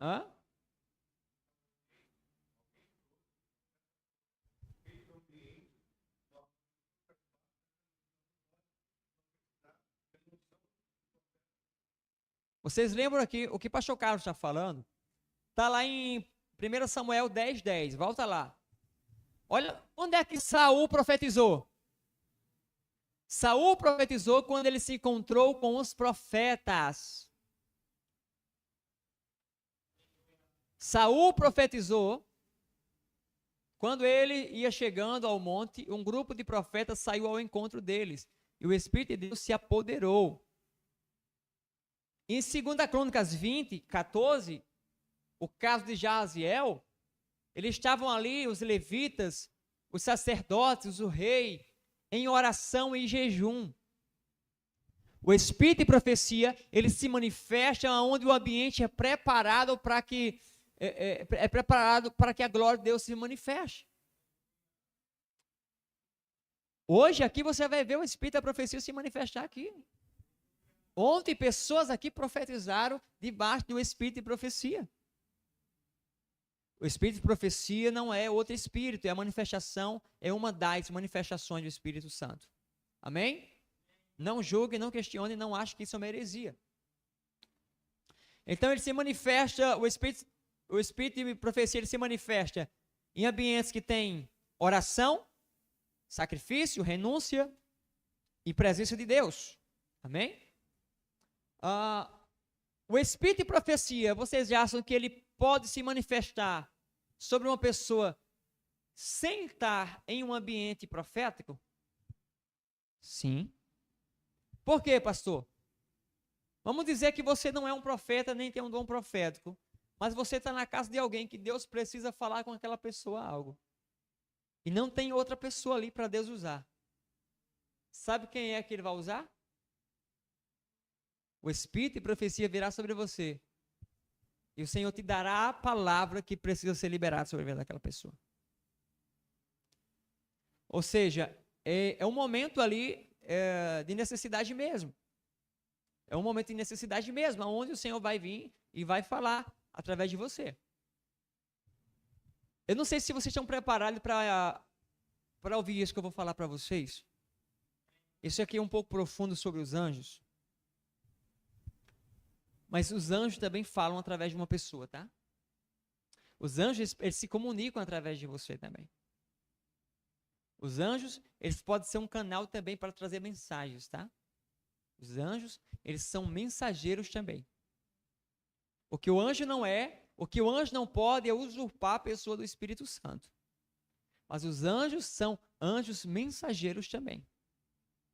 Hã? Vocês lembram aqui o que o pastor Carlos está falando? Está lá em 1 Samuel 10:10. Volta lá. Olha, onde é que Saul profetizou? Saul profetizou quando ele se encontrou com os profetas. Saul profetizou quando ele ia chegando ao monte, um grupo de profetas saiu ao encontro deles. E o Espírito de Deus se apoderou. Em 2 Crônicas 20:14, o caso de Jaziel, eles estavam ali, os levitas, os sacerdotes, o rei, em oração e jejum. O Espírito de profecia, ele se manifesta onde o ambiente é preparado para que preparado para que a glória de Deus se manifeste. Hoje aqui você vai ver o Espírito da profecia se manifestar aqui. Ontem pessoas aqui profetizaram debaixo do Espírito de profecia. O Espírito de profecia não é outro Espírito, é a manifestação, é uma das manifestações do Espírito Santo. Amém? Não julgue, não questione, não ache que isso é uma heresia. Então ele se manifesta, o Espírito de profecia ele se manifesta em ambientes que tem oração, sacrifício, renúncia e presença de Deus. Amém? O Espírito de profecia, vocês acham que ele pode se manifestar sobre uma pessoa sem estar em um ambiente profético? Sim. Por quê, pastor? Vamos dizer que você não é um profeta, nem tem um dom profético, mas você está na casa de alguém que Deus precisa falar com aquela pessoa algo. E não tem outra pessoa ali para Deus usar. Sabe quem é que ele vai usar? O Espírito de profecia virá sobre você. E o Senhor te dará a palavra que precisa ser liberada sobre a vida daquela pessoa. Ou seja, é um momento ali de necessidade mesmo. É um momento de necessidade mesmo, onde o Senhor vai vir e vai falar através de você. Eu não sei se vocês estão preparados para ouvir isso que eu vou falar para vocês. Isso aqui é um pouco profundo sobre os anjos. Mas os anjos também falam através de uma pessoa, tá? Os anjos, eles se comunicam através de você também. Os anjos, eles podem ser um canal também para trazer mensagens, tá? Os anjos, eles são mensageiros também. O que o anjo não é, o que o anjo não pode é usurpar a pessoa do Espírito Santo. Mas os anjos são anjos mensageiros também.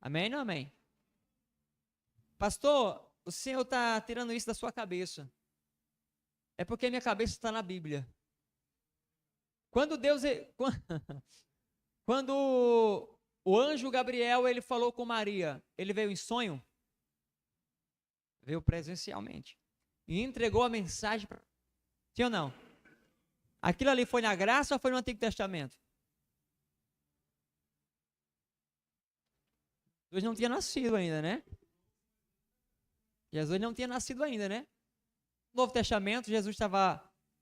Amém ou não amém? Pastor, o Senhor está tirando isso da sua cabeça. É porque minha cabeça está na Bíblia. Quando o anjo Gabriel ele falou com Maria, ele veio em sonho? Veio presencialmente. E entregou a mensagem para... Sim ou não? Aquilo ali foi na graça ou foi no Antigo Testamento? Jesus não tinha nascido ainda, né? Jesus não tinha nascido ainda, né? No Novo Testamento, Jesus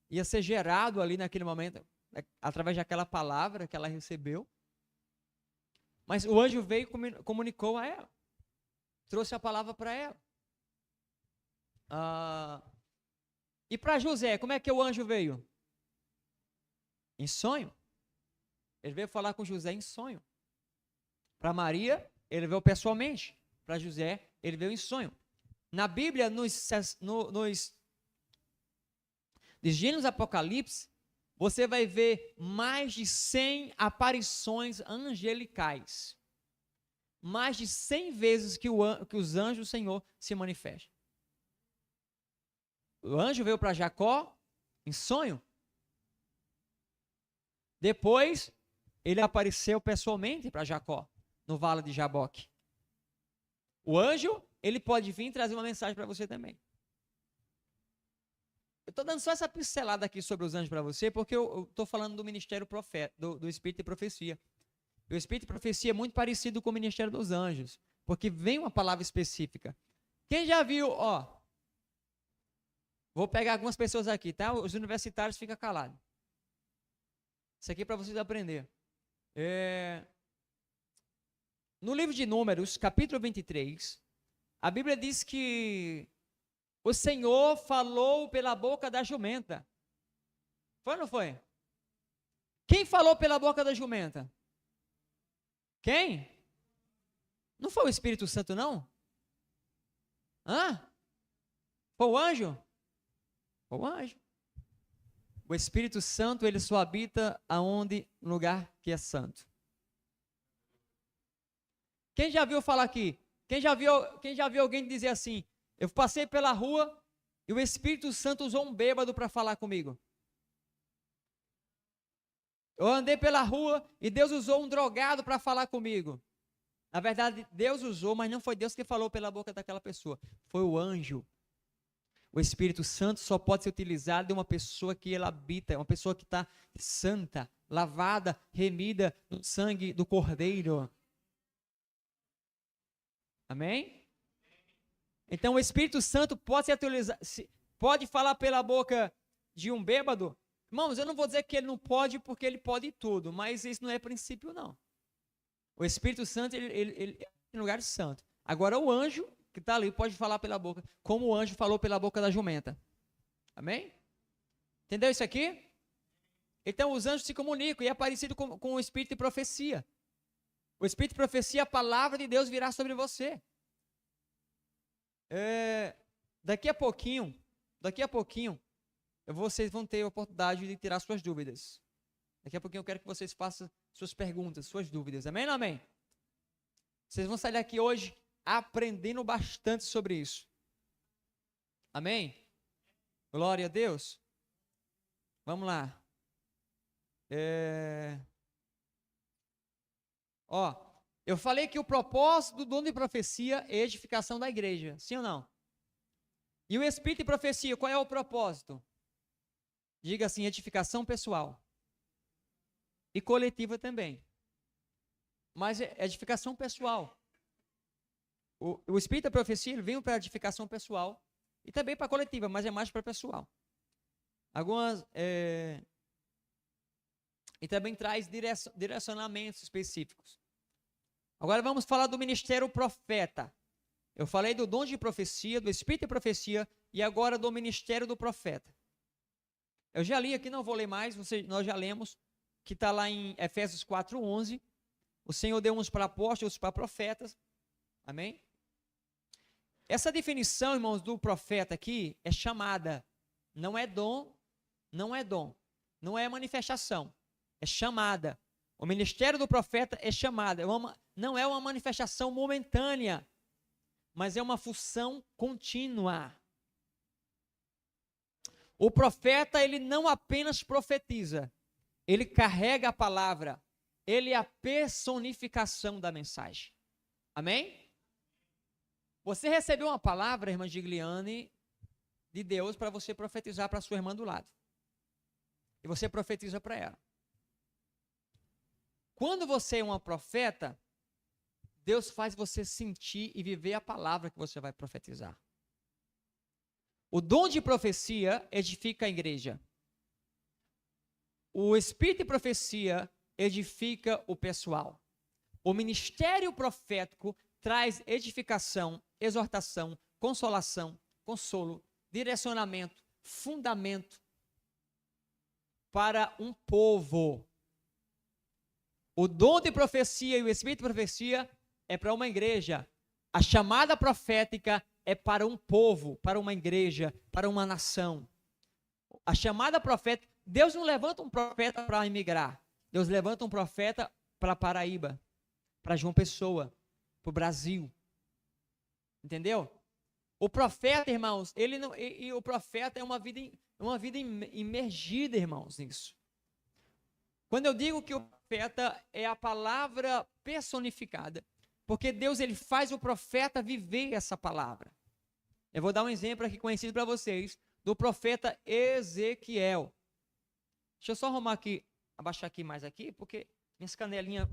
ia ser gerado ali naquele momento, através daquela palavra que ela recebeu. Mas o anjo veio e comunicou a ela. Trouxe a palavra para ela. E para José, como é que o anjo veio? Em sonho. Ele veio falar com José em sonho. Para Maria, ele veio pessoalmente. Para José, ele veio em sonho. Na Bíblia, nos de Gênesis Apocalipse, você vai ver mais de 100 aparições angelicais. Mais de 100 vezes que os anjos do Senhor se manifestam. O anjo veio para Jacó em sonho. Depois, ele apareceu pessoalmente para Jacó, no vale de Jaboque. O anjo, ele pode vir trazer uma mensagem para você também. Eu estou dando só essa pincelada aqui sobre os anjos para você, porque eu estou falando do ministério do Espírito de Profecia. E o Espírito de Profecia é muito parecido com o ministério dos anjos, porque vem uma palavra específica. Quem já viu, vou pegar algumas pessoas aqui, tá? Os universitários ficam calados. Isso aqui é para vocês aprenderem. No livro de Números, capítulo 23, a Bíblia diz que O Senhor falou pela boca da jumenta. Foi ou não foi? Quem falou pela boca da jumenta? Quem? Não foi o Espírito Santo, não? Hã? Foi o anjo? Foi o anjo. O Espírito Santo, ele só habita aonde? No lugar que é santo. Quem já viu falar aqui? Quem já viu alguém dizer assim: eu passei pela rua e o Espírito Santo usou um bêbado para falar comigo? Eu andei pela rua e Deus usou um drogado para falar comigo. Na verdade, Deus usou, mas não foi Deus que falou pela boca daquela pessoa. Foi o anjo. O Espírito Santo só pode ser utilizado de uma pessoa que ele habita, uma pessoa que está santa, lavada, remida no sangue do Cordeiro. Amém? Então o Espírito Santo pode ser utilizado, pode falar pela boca de um bêbado. Irmãos, eu não vou dizer que ele não pode, porque ele pode tudo, mas isso não é princípio, não. O Espírito Santo, ele é em lugar santo. Agora o anjo que está ali pode falar pela boca, como o anjo falou pela boca da jumenta. Amém? Entendeu isso aqui? Então os anjos se comunicam e é parecido com o Espírito de profecia. O Espírito de profecia, a palavra de Deus virá sobre você. Daqui a pouquinho, vocês vão ter a oportunidade de tirar suas dúvidas. Daqui a pouquinho eu quero que vocês façam suas perguntas, suas dúvidas. Amém ou não amém? Vocês vão sair daqui hoje aprendendo bastante sobre isso. Amém? Glória a Deus. Vamos lá. Eu falei que o propósito do dom de profecia é a edificação da igreja. Sim ou não? E o Espírito de profecia, qual é o propósito? Diga assim, edificação pessoal. E coletiva também. Mas é edificação pessoal. O Espírito da profecia, ele vem para edificação pessoal e também para coletiva, mas é mais para pessoal. E também traz direcionamentos específicos. Agora vamos falar do ministério profeta. Eu falei do dom de profecia, do Espírito de profecia e agora do ministério do profeta. Eu já li aqui, não vou ler mais, nós já lemos, que está lá em Efésios 4:11. O Senhor deu uns para apóstolos, outros para profetas. Amém? Essa definição, irmãos, do profeta aqui é chamada. Não é dom, não é manifestação, é chamada. O ministério do profeta é chamada, não é uma manifestação momentânea, mas é uma função contínua. O profeta, ele não apenas profetiza, ele carrega a palavra, ele é a personificação da mensagem. Amém? Você recebeu uma palavra, irmã Gigliane, de Deus para você profetizar para sua irmã do lado. E você profetiza para ela. Quando você é uma profeta, Deus faz você sentir e viver a palavra que você vai profetizar. O dom de profecia edifica a igreja. O Espírito de profecia edifica o pessoal. O ministério profético traz edificação, exortação, consolação, consolo, direcionamento, fundamento para um povo. O dom de profecia e o Espírito de profecia é para uma igreja. A chamada profética é para um povo, para uma igreja, para uma nação. A chamada profética, Deus não levanta um profeta para emigrar. Deus levanta um profeta para Paraíba, para João Pessoa, para o Brasil. Entendeu? O profeta, irmãos, o profeta é uma vida imergida, irmãos, nisso. Quando eu digo que o profeta é a palavra personificada, porque Deus, ele faz o profeta viver essa palavra. Eu vou dar um exemplo aqui conhecido para vocês, do profeta Ezequiel. Deixa eu só arrumar aqui, abaixar aqui mais aqui, porque minhas canelinhas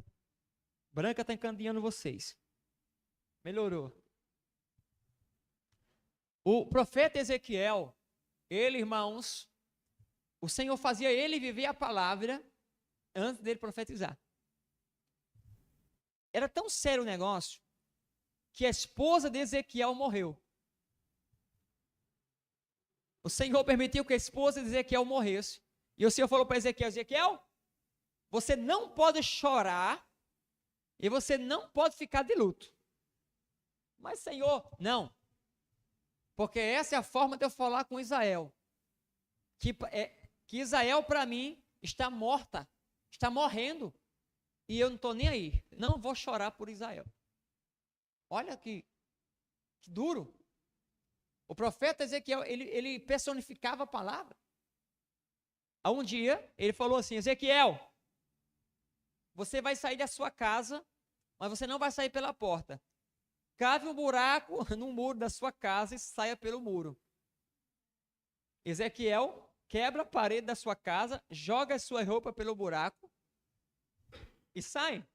brancas estão encandeando vocês. Melhorou. O profeta Ezequiel, ele, irmãos, o Senhor fazia ele viver a palavra antes dele profetizar. Era tão sério o negócio que a esposa de Ezequiel morreu. O Senhor permitiu que a esposa de Ezequiel morresse. E o Senhor falou para Ezequiel: Ezequiel, você não pode chorar e você não pode ficar de luto. Mas, Senhor, não. Porque essa é a forma de eu falar com Israel. Que Israel, para mim, está morta, está morrendo. E eu não estou nem aí. Não vou chorar por Israel. Olha que duro. O profeta Ezequiel, ele personificava a palavra. Um dia, ele falou assim: Ezequiel, você vai sair da sua casa, mas você não vai sair pela porta. Cave um buraco no muro da sua casa e saia pelo muro. Ezequiel quebra a parede da sua casa, joga a sua roupa pelo buraco e sai.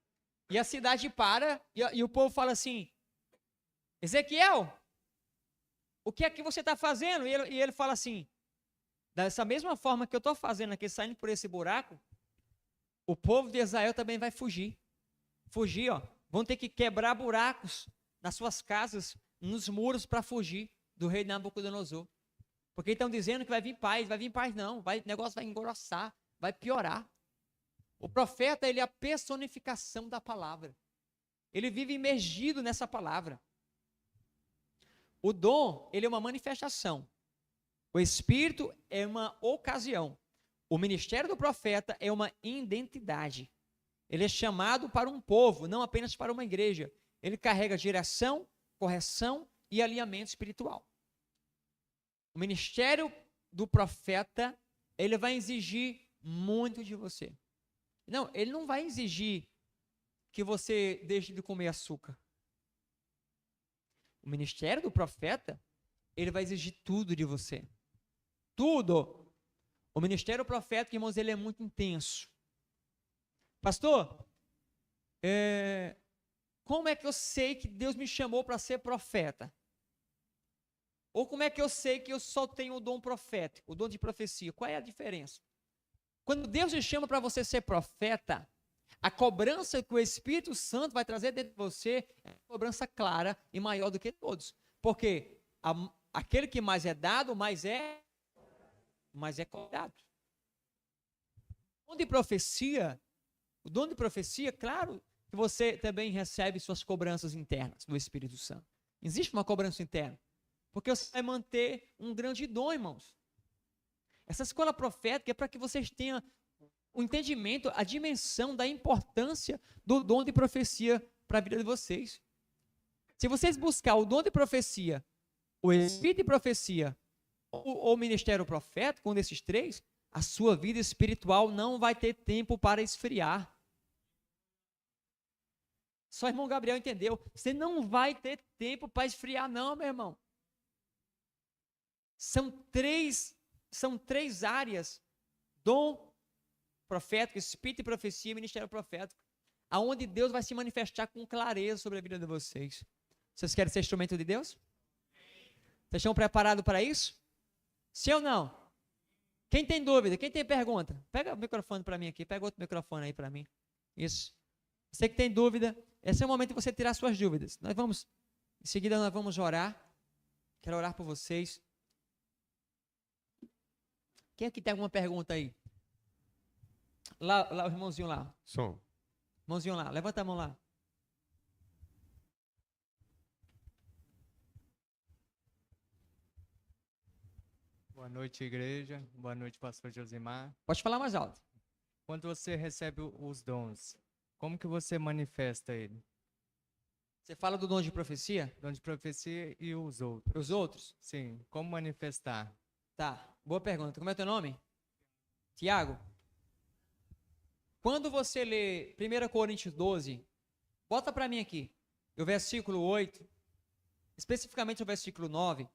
E a cidade para e o povo fala assim: Ezequiel, o que é que você está fazendo? E ele fala assim: dessa mesma forma que eu estou fazendo aqui, saindo por esse buraco, o povo de Israel também vai fugir. Fugir, ó. Vão ter que quebrar buracos nas suas casas, nos muros, para fugir do rei Nabucodonosor. Porque estão dizendo que vai vir paz não, o negócio vai engrossar, vai piorar. O profeta, ele é a personificação da palavra. Ele vive imergido nessa palavra. O dom, ele é uma manifestação. O Espírito é uma ocasião. O ministério do profeta é uma identidade. Ele é chamado para um povo, não apenas para uma igreja. Ele carrega direção, correção e alinhamento espiritual. O ministério do profeta, ele vai exigir muito de você. Não, ele não vai exigir que você deixe de comer açúcar. O ministério do profeta, ele vai exigir tudo de você. Tudo. O ministério profético, irmãos, ele é muito intenso. Pastor, como é que eu sei que Deus me chamou para ser profeta? Ou como é que eu sei que eu só tenho o dom profético, o dom de profecia? Qual é a diferença? Quando Deus te chama para você ser profeta, a cobrança que o Espírito Santo vai trazer dentro de você é uma cobrança clara e maior do que todos. Porque aquele que mais é dado, mais é cobrado. O dom de profecia, claro que você também recebe suas cobranças internas do Espírito Santo. Existe uma cobrança interna. Porque você vai manter um grande dom, irmãos. Essa escola profética é para que vocês tenham o entendimento, a dimensão da importância do dom de profecia para a vida de vocês. Se vocês buscar o dom de profecia, o Espírito de profecia ou o ministério profético, um desses três, a sua vida espiritual não vai ter tempo para esfriar. Só o irmão Gabriel entendeu. Você não vai ter tempo para esfriar, não, meu irmão. São três áreas: dom profético, Espírito de profecia e ministério profético, aonde Deus vai se manifestar com clareza sobre a vida de vocês. Vocês querem ser instrumento de Deus? Vocês estão preparados para isso? Sim ou não? Quem tem dúvida? Quem tem pergunta? Pega o microfone para mim aqui. Pega outro microfone aí para mim. Isso. Você que tem dúvida, esse é o momento de você tirar suas dúvidas. Em seguida nós vamos orar. Quero orar por vocês. Quem aqui tem alguma pergunta aí? Lá o irmãozinho lá. Som. Irmãozinho lá, levanta a mão lá. Boa noite, igreja. Boa noite, pastor Josimar. Pode falar mais alto. Quando você recebe os dons, como que você manifesta ele? Você fala do dom de profecia? Dom de profecia e os outros. Os outros? Sim, como manifestar? Tá, boa pergunta. Como é teu nome? Tiago. Quando você lê 1 Coríntios 12, bota para mim aqui, o versículo 8, especificamente o versículo 9.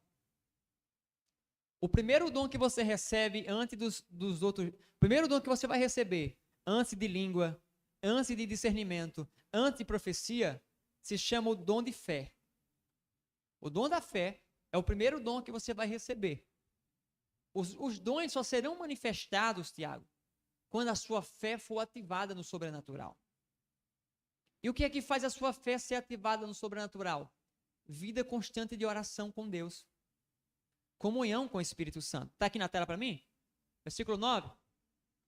O primeiro dom que você recebe antes dos outros, o primeiro dom que você vai receber antes de língua, antes de discernimento, antes de profecia, se chama o dom de fé. O dom da fé é o primeiro dom que você vai receber. Os dons só serão manifestados, Tiago, quando a sua fé for ativada no sobrenatural. E o que é que faz a sua fé ser ativada no sobrenatural? Vida constante de oração com Deus. comunhão com o Espírito Santo. Está aqui na tela para mim? Versículo 9.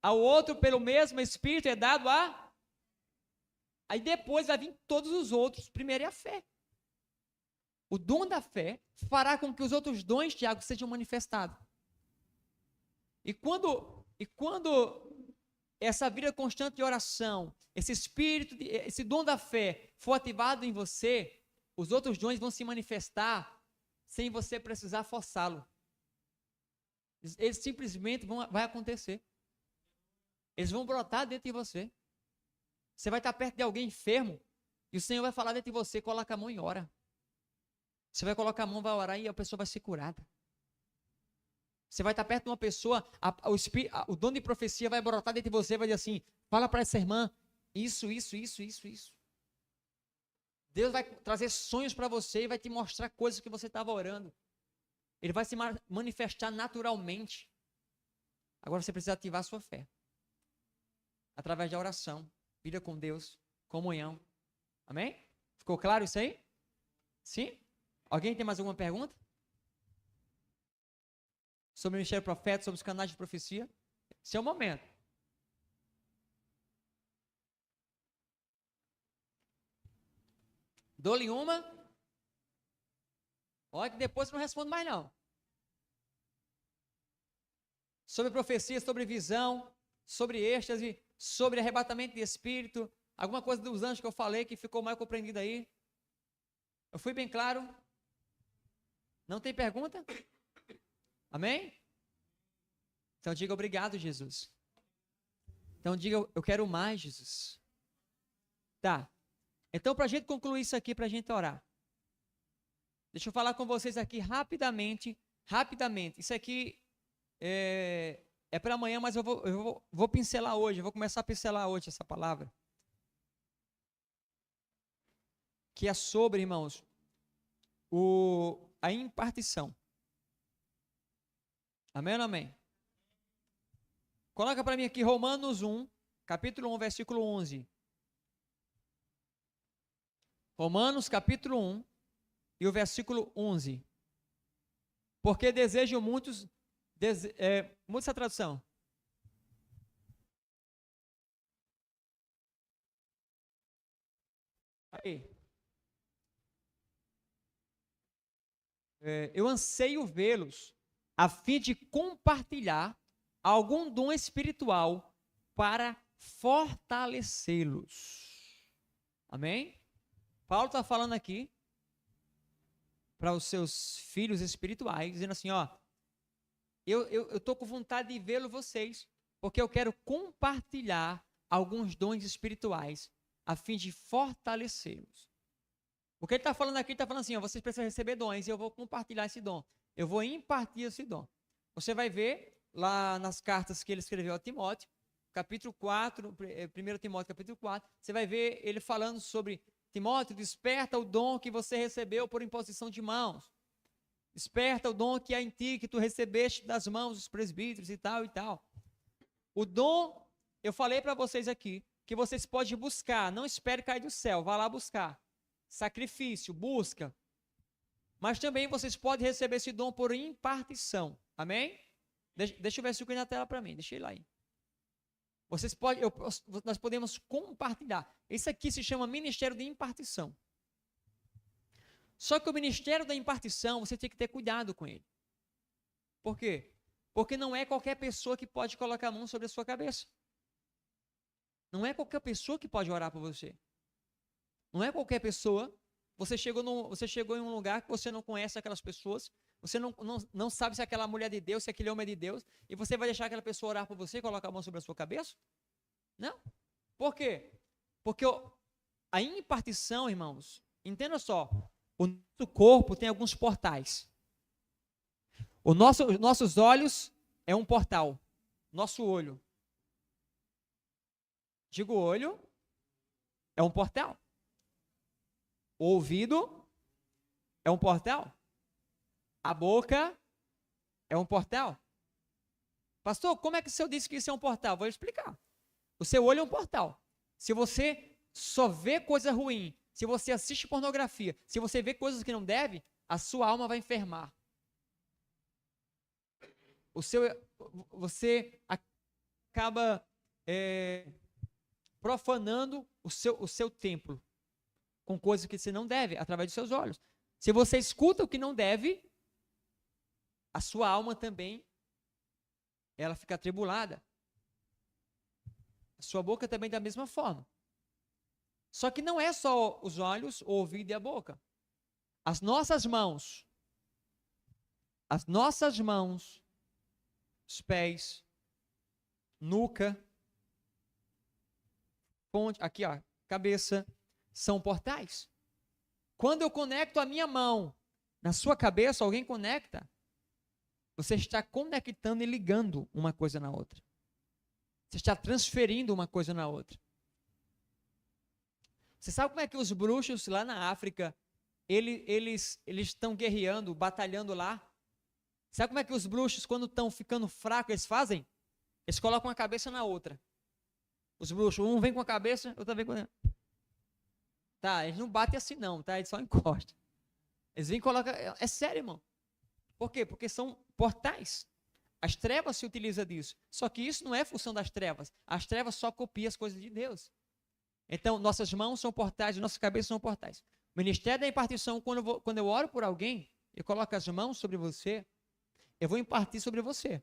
Ao outro, pelo mesmo Espírito, é dado a... Aí depois vai vir todos os outros. Primeiro é a fé. O dom da fé fará com que os outros dons, Tiago, sejam manifestados. E quando essa vida constante de oração, esse espírito, esse dom da fé for ativado em você, os outros dons vão se manifestar sem você precisar forçá-lo. Eles simplesmente vai acontecer. Eles vão brotar dentro de você. Você vai estar perto de alguém enfermo e o Senhor vai falar dentro de você, coloca a mão e ora. Você vai colocar a mão, vai orar e a pessoa vai ser curada. Você vai estar perto de uma pessoa, o dom de profecia vai brotar dentro de você, vai dizer assim, fala para essa irmã, isso. Deus vai trazer sonhos para você e vai te mostrar coisas que você estava orando. Ele vai se manifestar naturalmente. Agora você precisa ativar a sua fé. Através da oração, vida com Deus, comunhão. Amém? Ficou claro isso aí? Sim? Alguém tem mais alguma pergunta? Sobre o ministério profeta, sobre os canais de profecia? Esse é o momento. Dou-lhe uma. Olha que depois eu não respondo mais não. Sobre profecia, sobre visão, sobre êxtase, sobre arrebatamento de espírito, alguma coisa dos anjos que eu falei que ficou mal compreendida aí. Eu fui bem claro? Não tem pergunta? Amém? Então diga obrigado, Jesus. Então diga, eu quero mais, Jesus. Tá. Então, para a gente concluir isso aqui, para a gente orar. Deixa eu falar com vocês aqui rapidamente. Isso aqui é para amanhã, mas eu vou pincelar hoje. Eu vou começar a pincelar hoje essa palavra. Que é sobre, irmãos, a impartição. Amém ou não amém? Coloca para mim aqui Romanos 1, capítulo 1, versículo 11. Romanos, capítulo 1, e o versículo 11. Porque desejam muitos... muda essa tradução. Aí. Eu anseio vê-los a fim de compartilhar algum dom espiritual para fortalecê-los. Amém? Paulo está falando aqui para os seus filhos espirituais, dizendo assim, ó, eu estou com vontade de vê-lo vocês, porque eu quero compartilhar alguns dons espirituais a fim de fortalecê-los. O que ele está falando aqui, ele está falando assim, ó, vocês precisam receber dons e eu vou compartilhar esse dom. Eu vou impartir esse dom. Você vai ver lá nas cartas que ele escreveu a Timóteo, capítulo 4, 1 Timóteo capítulo 4, você vai ver ele falando sobre Timóteo, desperta o dom que você recebeu por imposição de mãos. Desperta o dom que há em ti, que tu recebeste das mãos dos presbíteros e tal e tal. O dom, eu falei para vocês aqui, que vocês podem buscar, não espere cair do céu, vá lá buscar. Sacrifício, busca. Mas também vocês podem receber esse dom por impartição. Amém? Deixa o versículo aí na tela para mim, deixa ele aí. Nós podemos compartilhar. Isso aqui se chama ministério de impartição. Só que o ministério da impartição, você tem que ter cuidado com ele. Por quê? Porque não é qualquer pessoa que pode colocar a mão sobre a sua cabeça. Não é qualquer pessoa que pode orar por você. Não é qualquer pessoa. Você chegou em um lugar que você não conhece aquelas pessoas. Você não sabe se é aquela mulher de Deus, se é aquele homem é de Deus. E você vai deixar aquela pessoa orar por você e colocar a mão sobre a sua cabeça? Não. Por quê? Porque a impartição, irmãos, entenda só. O nosso corpo tem alguns portais. Os nossos olhos é um portal. Nosso olho. Digo olho, é um portal. O ouvido é um portal. A boca é um portal. Pastor, como é que o senhor disse que isso é um portal? Vou explicar. O seu olho é um portal. Se você só vê coisa ruim, se você assiste pornografia, se você vê coisas que não deve, a sua alma vai enfermar. você acaba profanando o seu templo com coisas que você não deve, através dos seus olhos. Se você escuta o que não deve, a sua alma também, ela fica atribulada. A sua boca também da mesma forma. Só que não é só os olhos, o ouvido e a boca. As nossas mãos, os pés, nuca, ponte, aqui ó, cabeça, são portais. Quando eu conecto a minha mão na sua cabeça, alguém conecta, você está conectando e ligando uma coisa na outra. Você está transferindo uma coisa na outra. Você sabe como é que os bruxos lá na África, eles estão guerreando, batalhando lá? Sabe como é que os bruxos, quando estão ficando fracos, eles fazem? Eles colocam a cabeça na outra. Os bruxos, um vem com a cabeça, outro vem com a... Tá, eles não batem assim não, tá? Eles só encostam. Eles vêm e colocam... É sério, irmão. Por quê? Porque são portais. As trevas se utilizam disso. Só que isso não é função das trevas. As trevas só copiam as coisas de Deus. Então, nossas mãos são portais, nossas cabeças são portais. O ministério da impartição, quando eu oro por alguém, eu coloco as mãos sobre você, eu vou impartir sobre você.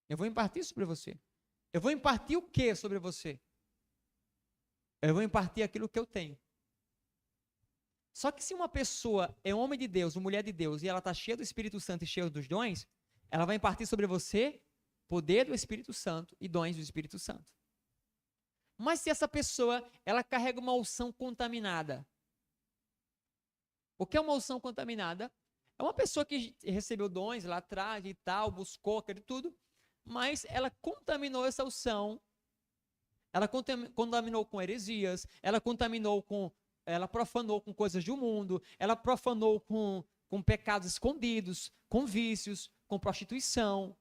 Eu vou impartir sobre você. Eu vou impartir o que sobre você? Eu vou impartir aquilo que eu tenho. Só que se uma pessoa é homem de Deus, uma mulher de Deus, e ela está cheia do Espírito Santo e cheia dos dons, ela vai impartir sobre você poder do Espírito Santo e dons do Espírito Santo. Mas se essa pessoa, ela carrega uma unção contaminada. O que é uma unção contaminada? É uma pessoa que recebeu dons lá atrás e tal, buscou aquilo tudo, mas ela contaminou essa unção, ela contaminou com heresias, ela profanou com coisas do mundo, ela profanou com pecados escondidos, com vícios, com prostituição,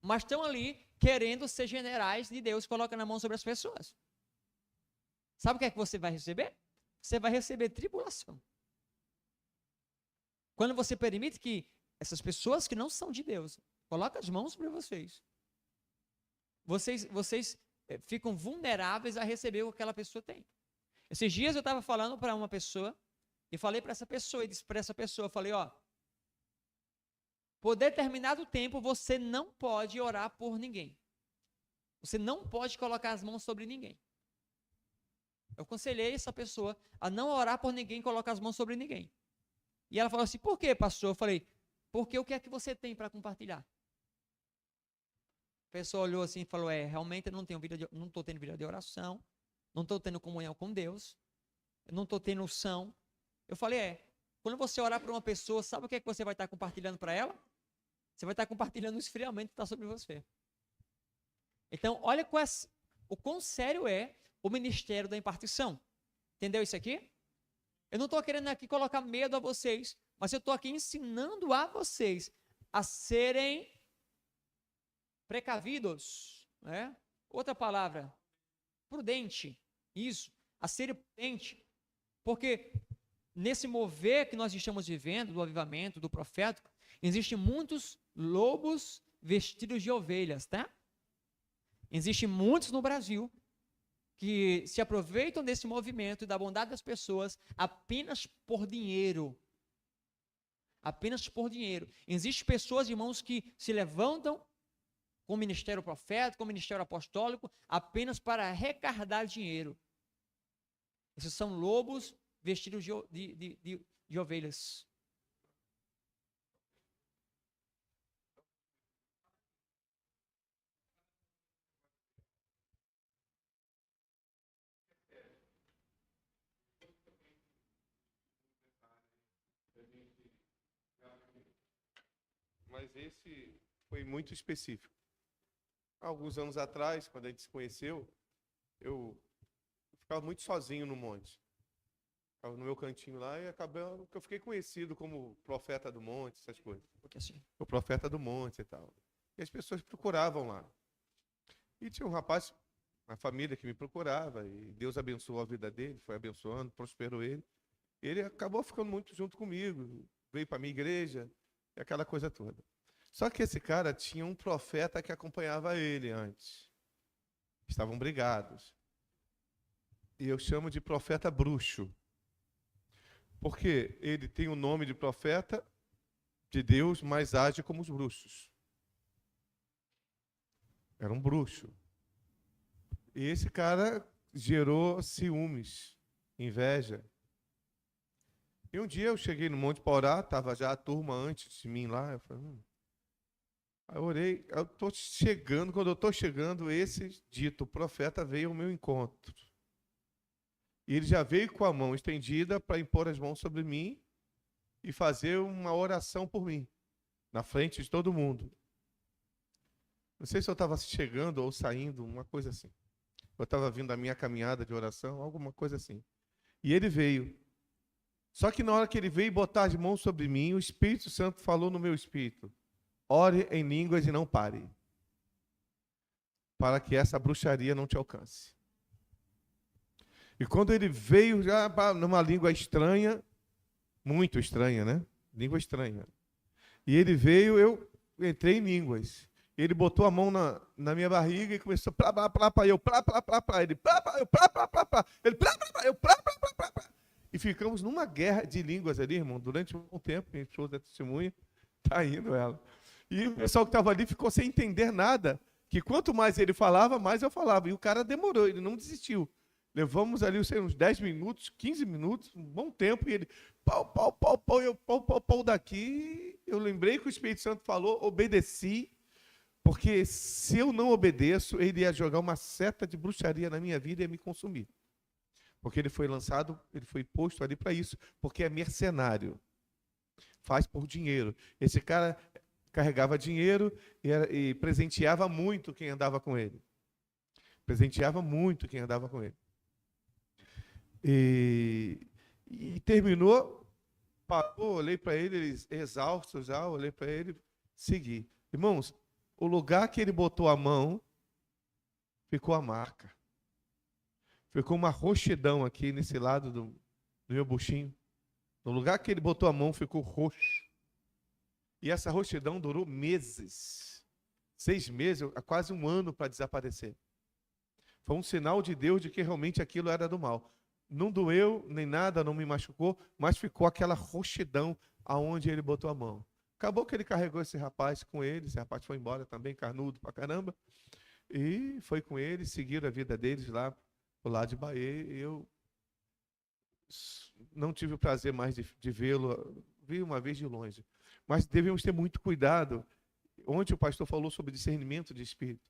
mas estão ali querendo ser generais de Deus, coloca na mão sobre as pessoas. Sabe o que é que você vai receber? Você vai receber tribulação. Quando você permite que essas pessoas que não são de Deus, coloquem as mãos sobre vocês, vocês ficam vulneráveis a receber o que aquela pessoa tem. Esses dias eu estava falando para uma pessoa, e falei para essa pessoa, e disse para essa pessoa, falei, ó, por determinado tempo você não pode orar por ninguém. Você não pode colocar as mãos sobre ninguém. Eu aconselhei essa pessoa a não orar por ninguém e colocar as mãos sobre ninguém. E ela falou assim, por quê, pastor? Eu falei, porque o que é que você tem para compartilhar? A pessoa olhou assim e falou, realmente eu não estou tendo vida de oração, não estou tendo comunhão com Deus, eu não estou tendo unção. Eu falei, quando você orar para uma pessoa, sabe o que é que você vai estar compartilhando para ela? Você vai estar compartilhando o esfriamento que está sobre você. Então, olha o quão sério é o ministério da impartição. Entendeu isso aqui? Eu não estou querendo aqui colocar medo a vocês, mas eu estou aqui ensinando a vocês a serem precavidos, né? Outra palavra, prudente, isso, a ser prudente, porque nesse mover que nós estamos vivendo, do avivamento, do profético, existem muitos lobos vestidos de ovelhas, tá? Existem muitos no Brasil que se aproveitam desse movimento e da bondade das pessoas apenas por dinheiro. Apenas por dinheiro. Existem pessoas, irmãos, que se levantam com o ministério profético, com o ministério apostólico, apenas para arrecadar dinheiro. Esses são lobos vestidos de ovelhas. Mas esse foi muito específico. Há alguns anos atrás, quando a gente se conheceu, eu ficava muito sozinho no monte. Ficava no meu cantinho lá e acabou que eu fiquei conhecido como profeta do monte, essas coisas. Porque assim, O profeta do monte e tal. E as pessoas procuravam lá. E tinha um rapaz, uma família que me procurava, e Deus abençoou a vida dele, foi abençoando, prosperou ele. Ele acabou ficando muito junto comigo, veio para a minha igreja, e aquela coisa toda. Só que esse cara tinha um profeta que acompanhava ele antes. Estavam brigados. E eu chamo de profeta bruxo. Porque ele tem o nome de profeta de Deus, mas age como os bruxos. Era um bruxo. E esse cara gerou ciúmes, inveja. E um dia eu cheguei no Monte Porá, estava já a turma antes de mim lá. Eu falei, Aí eu orei, eu estou chegando, quando eu estou chegando, esse dito profeta veio ao meu encontro. E ele já veio com a mão estendida para impor as mãos sobre mim e fazer uma oração por mim, na frente de todo mundo. Não sei se eu estava chegando ou saindo, uma coisa assim. Eu estava vindo da minha caminhada de oração, alguma coisa assim. E ele veio. Só que na hora que ele veio botar as mãos sobre mim, o Espírito Santo falou no meu espírito: ore em línguas e não pare, para que essa bruxaria não te alcance. E quando ele veio já numa língua estranha, muito estranha, né? Língua estranha. E ele veio, eu entrei em línguas. Ele botou a mão na minha barriga e começou plá, plá, plá, plá, eu plá, plá, plá, plá, ele plá, plá, eu plá, plá, plá, plá, ele plá, plá, plá, eu plá, plá, plá, plá, plá. E ficamos numa guerra de línguas ali, irmão, durante um tempo, minha esposa é testemunha, tá indo ela. E o pessoal que estava ali ficou sem entender nada, que quanto mais ele falava, mais eu falava. E o cara demorou, ele não desistiu. Levamos ali, sei, uns 10 minutos, 15 minutos, um bom tempo, e ele, pau, pau, pau, pau, eu pau, pau, pau daqui. Eu lembrei que o Espírito Santo falou, obedeci, porque se eu não obedeço, ele ia jogar uma seta de bruxaria na minha vida e ia me consumir. Porque ele foi lançado, ele foi posto ali para isso, porque é mercenário. Faz por dinheiro. Esse cara carregava dinheiro e presenteava muito quem andava com ele. Presenteava muito quem andava com ele. E terminou, parou, olhei para ele, eles exaustos já, olhei para ele, segui. Irmãos, o lugar que ele botou a mão, ficou a marca. Ficou uma roxidão aqui nesse lado do meu buchinho. No lugar que ele botou a mão, ficou roxo. E essa roxidão durou meses. 6 meses, quase um ano para desaparecer. Foi um sinal de Deus de que realmente aquilo era do mal. Não doeu, nem nada, não me machucou, mas ficou aquela roxidão aonde ele botou a mão. Acabou que ele carregou esse rapaz com ele, esse rapaz foi embora também, carnudo pra caramba, e foi com ele, seguiram a vida deles lá, pro lado de Bahia, e eu não tive o prazer mais de vê-lo, vi uma vez de longe. Mas devemos ter muito cuidado. Ontem o pastor falou sobre discernimento de espírito,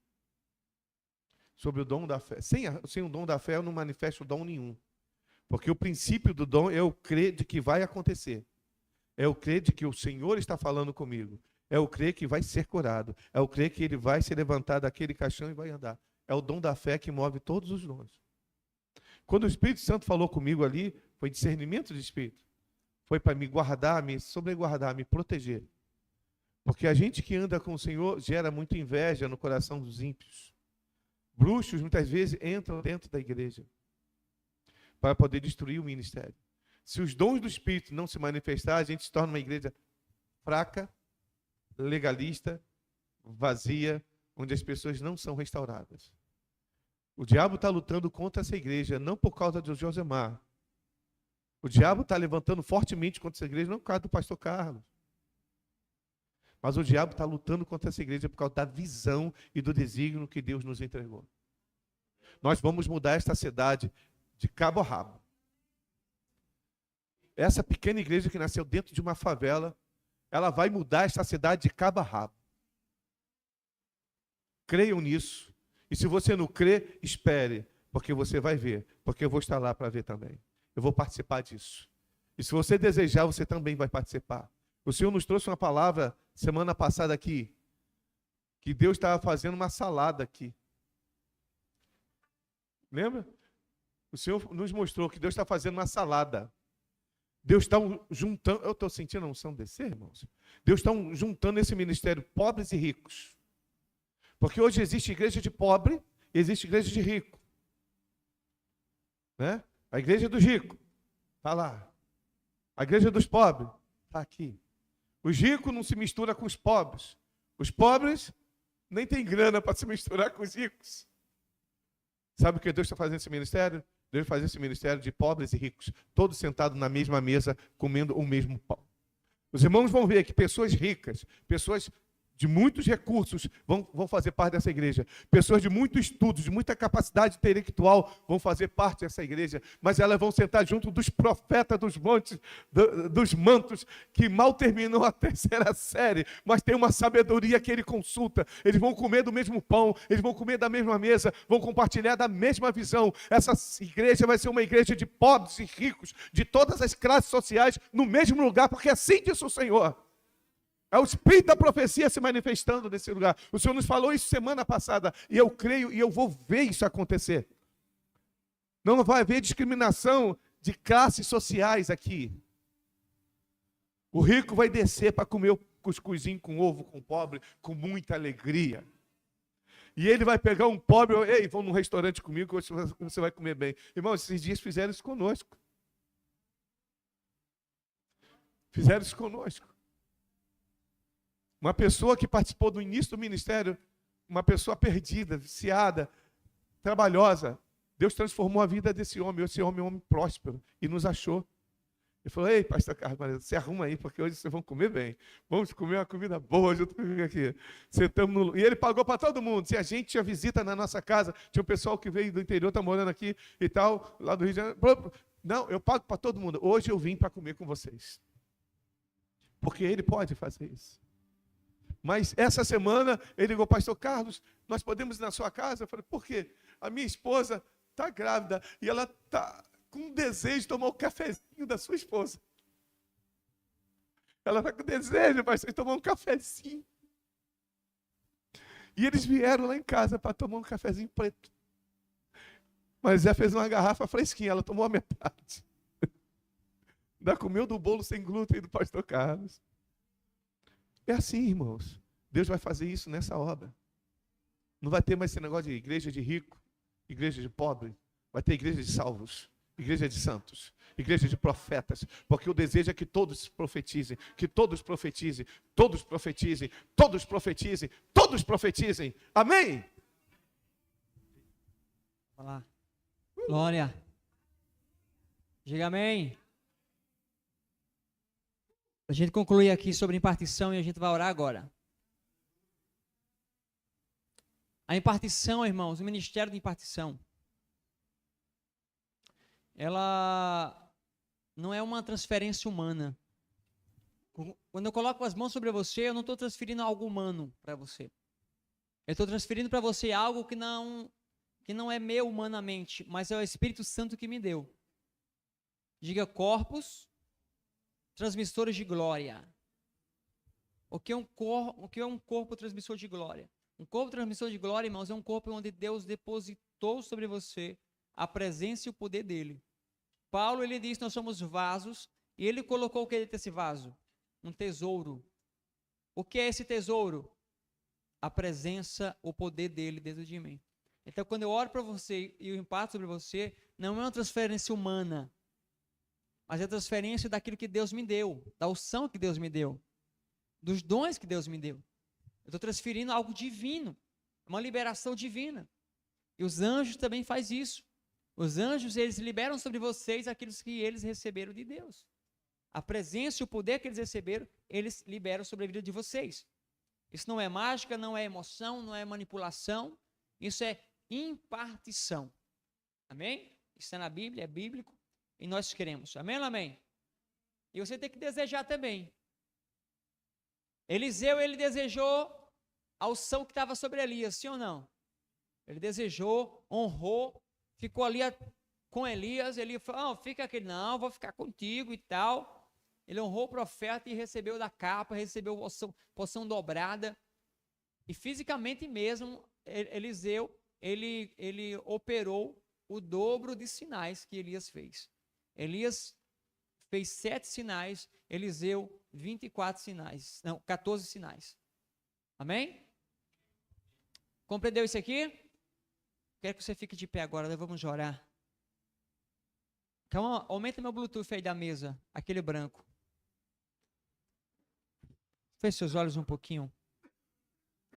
sobre o dom da fé. Sem o dom da fé eu não manifesto dom nenhum. Porque o princípio do dom é eu crer de que vai acontecer. É eu crer de que o Senhor está falando comigo. É eu crer que vai ser curado. É eu crer que ele vai se levantar daquele caixão e vai andar. É o dom da fé que move todos os dons. Quando o Espírito Santo falou comigo ali, foi discernimento de espírito. Foi para me guardar, me sobreguardar, me proteger. Porque a gente que anda com o Senhor gera muita inveja no coração dos ímpios. Bruxos muitas vezes entram dentro da igreja para poder destruir o ministério. Se os dons do Espírito não se manifestar, a gente se torna uma igreja fraca, legalista, vazia, onde as pessoas não são restauradas. O diabo está lutando contra essa igreja, não por causa de Josemar. O diabo está levantando fortemente contra essa igreja, não por causa do pastor Carlos. Mas o diabo está lutando contra essa igreja por causa da visão e do desígnio que Deus nos entregou. Nós vamos mudar esta cidade de cabo a rabo. Essa pequena igreja que nasceu dentro de uma favela, ela vai mudar esta cidade de cabo a rabo. Creiam nisso. E se você não crê, espere, porque você vai ver, porque eu vou estar lá para ver também. Eu vou participar disso. E se você desejar, você também vai participar. O Senhor nos trouxe uma palavra semana passada aqui, que Deus estava fazendo uma salada aqui. Lembra? O Senhor nos mostrou que Deus está fazendo uma salada. Deus está juntando, eu estou sentindo a unção descer, irmãos. Deus está juntando esse ministério, pobres e ricos. Porque hoje existe igreja de pobre e existe igreja de rico. Né? A igreja dos ricos está lá. A igreja dos pobres está aqui. Os ricos não se misturam com os pobres. Os pobres nem têm grana para se misturar com os ricos. Sabe o que Deus está fazendo esse ministério? Deus vai fazer esse ministério de pobres e ricos, todos sentados na mesma mesa, comendo o mesmo pão. Os irmãos vão ver que pessoas ricas, pessoas de muitos recursos vão fazer parte dessa igreja. Pessoas de muito estudo, de muita capacidade intelectual vão fazer parte dessa igreja. Mas elas vão sentar junto dos profetas dos montes, dos mantos, que mal terminou a terceira série, mas tem uma sabedoria que ele consulta. Eles vão comer do mesmo pão, eles vão comer da mesma mesa, vão compartilhar da mesma visão. Essa igreja vai ser uma igreja de pobres e ricos, de todas as classes sociais, no mesmo lugar, porque assim diz o Senhor. É o Espírito da profecia se manifestando nesse lugar. O Senhor nos falou isso semana passada. E eu creio e eu vou ver isso acontecer. Não vai haver discriminação de classes sociais aqui. O rico vai descer para comer o cuscuzinho com ovo com o pobre com muita alegria. E ele vai pegar um pobre, ei, vão num restaurante comigo, hoje você vai comer bem. Irmão, esses dias fizeram isso conosco. Fizeram isso conosco. Uma pessoa que participou do início do ministério, uma pessoa perdida, viciada, trabalhosa. Deus transformou a vida desse homem. Esse homem é um homem próspero e nos achou. Ele falou, ei, pastor Carlos, você arruma aí, porque hoje vocês vão comer bem. Vamos comer uma comida boa junto comigo aqui. Sentamos no... E ele pagou para todo mundo. Se a gente tinha visita na nossa casa, tinha um pessoal que veio do interior, está morando aqui e tal, lá do Rio de Janeiro. Não, eu pago para todo mundo. Hoje eu vim para comer com vocês. Porque ele pode fazer isso. Mas essa semana ele ligou, pastor Carlos, nós podemos ir na sua casa? Eu falei, por quê? A minha esposa está grávida e ela está com desejo de tomar o cafezinho da sua esposa. Ela está com desejo, pastor, de tomar um cafezinho. E eles vieram lá em casa para tomar um cafezinho preto. Mas Zé fez uma garrafa fresquinha, ela tomou a metade. Ainda comeu do bolo sem glúten do pastor Carlos. É assim, irmãos. Deus vai fazer isso nessa obra. Não vai ter mais esse negócio de igreja de rico, igreja de pobre. Vai ter igreja de salvos, igreja de santos, igreja de profetas. Porque o desejo é que todos profetizem, que todos profetizem, todos profetizem, todos profetizem, todos profetizem. Amém? Olá. Glória. Diga amém. A gente conclui aqui sobre impartição e a gente vai orar agora. A impartição, irmãos, o ministério de impartição, ela não é uma transferência humana. Quando eu coloco as mãos sobre você, eu não estou transferindo algo humano para você. Eu estou transferindo para você algo que não é meu humanamente, mas é o Espírito Santo que me deu. Diga corpos transmissores de glória. O que é um corpo transmissor de glória? Um corpo transmissor de glória, irmãos, é um corpo onde Deus depositou sobre você a presença e o poder dele. Paulo, ele diz que nós somos vasos, e ele colocou o que dentro desse vaso? Um tesouro. O que é esse tesouro? A presença, o poder dele dentro de mim. Então, quando eu oro para você e o impacto sobre você, não é uma transferência humana, mas é a transferência daquilo que Deus me deu, da unção que Deus me deu, dos dons que Deus me deu. Eu estou transferindo algo divino, uma liberação divina. E os anjos também fazem isso. Os anjos, eles liberam sobre vocês aquilo que eles receberam de Deus. A presença e o poder que eles receberam, eles liberam sobre a vida de vocês. Isso não é mágica, não é emoção, não é manipulação. Isso é impartição. Amém? Isso é na Bíblia, é bíblico. E nós queremos. Amém ou amém? E você tem que desejar também. Eliseu, ele desejou a unção que estava sobre Elias, sim ou não? Ele desejou, honrou, ficou ali com Elias. Ele falou, fica aqui, não, vou ficar contigo e tal. Ele honrou o profeta e recebeu da capa, recebeu porção dobrada. E fisicamente mesmo, Eliseu, ele operou o dobro de sinais que Elias fez. Elias fez 7 sinais, Eliseu 24 sinais, não, 14 sinais. Amém? Compreendeu isso aqui? Quero que você fique de pé agora, nós vamos orar. Calma, aumenta meu Bluetooth aí da mesa, aquele branco. Feche seus olhos um pouquinho.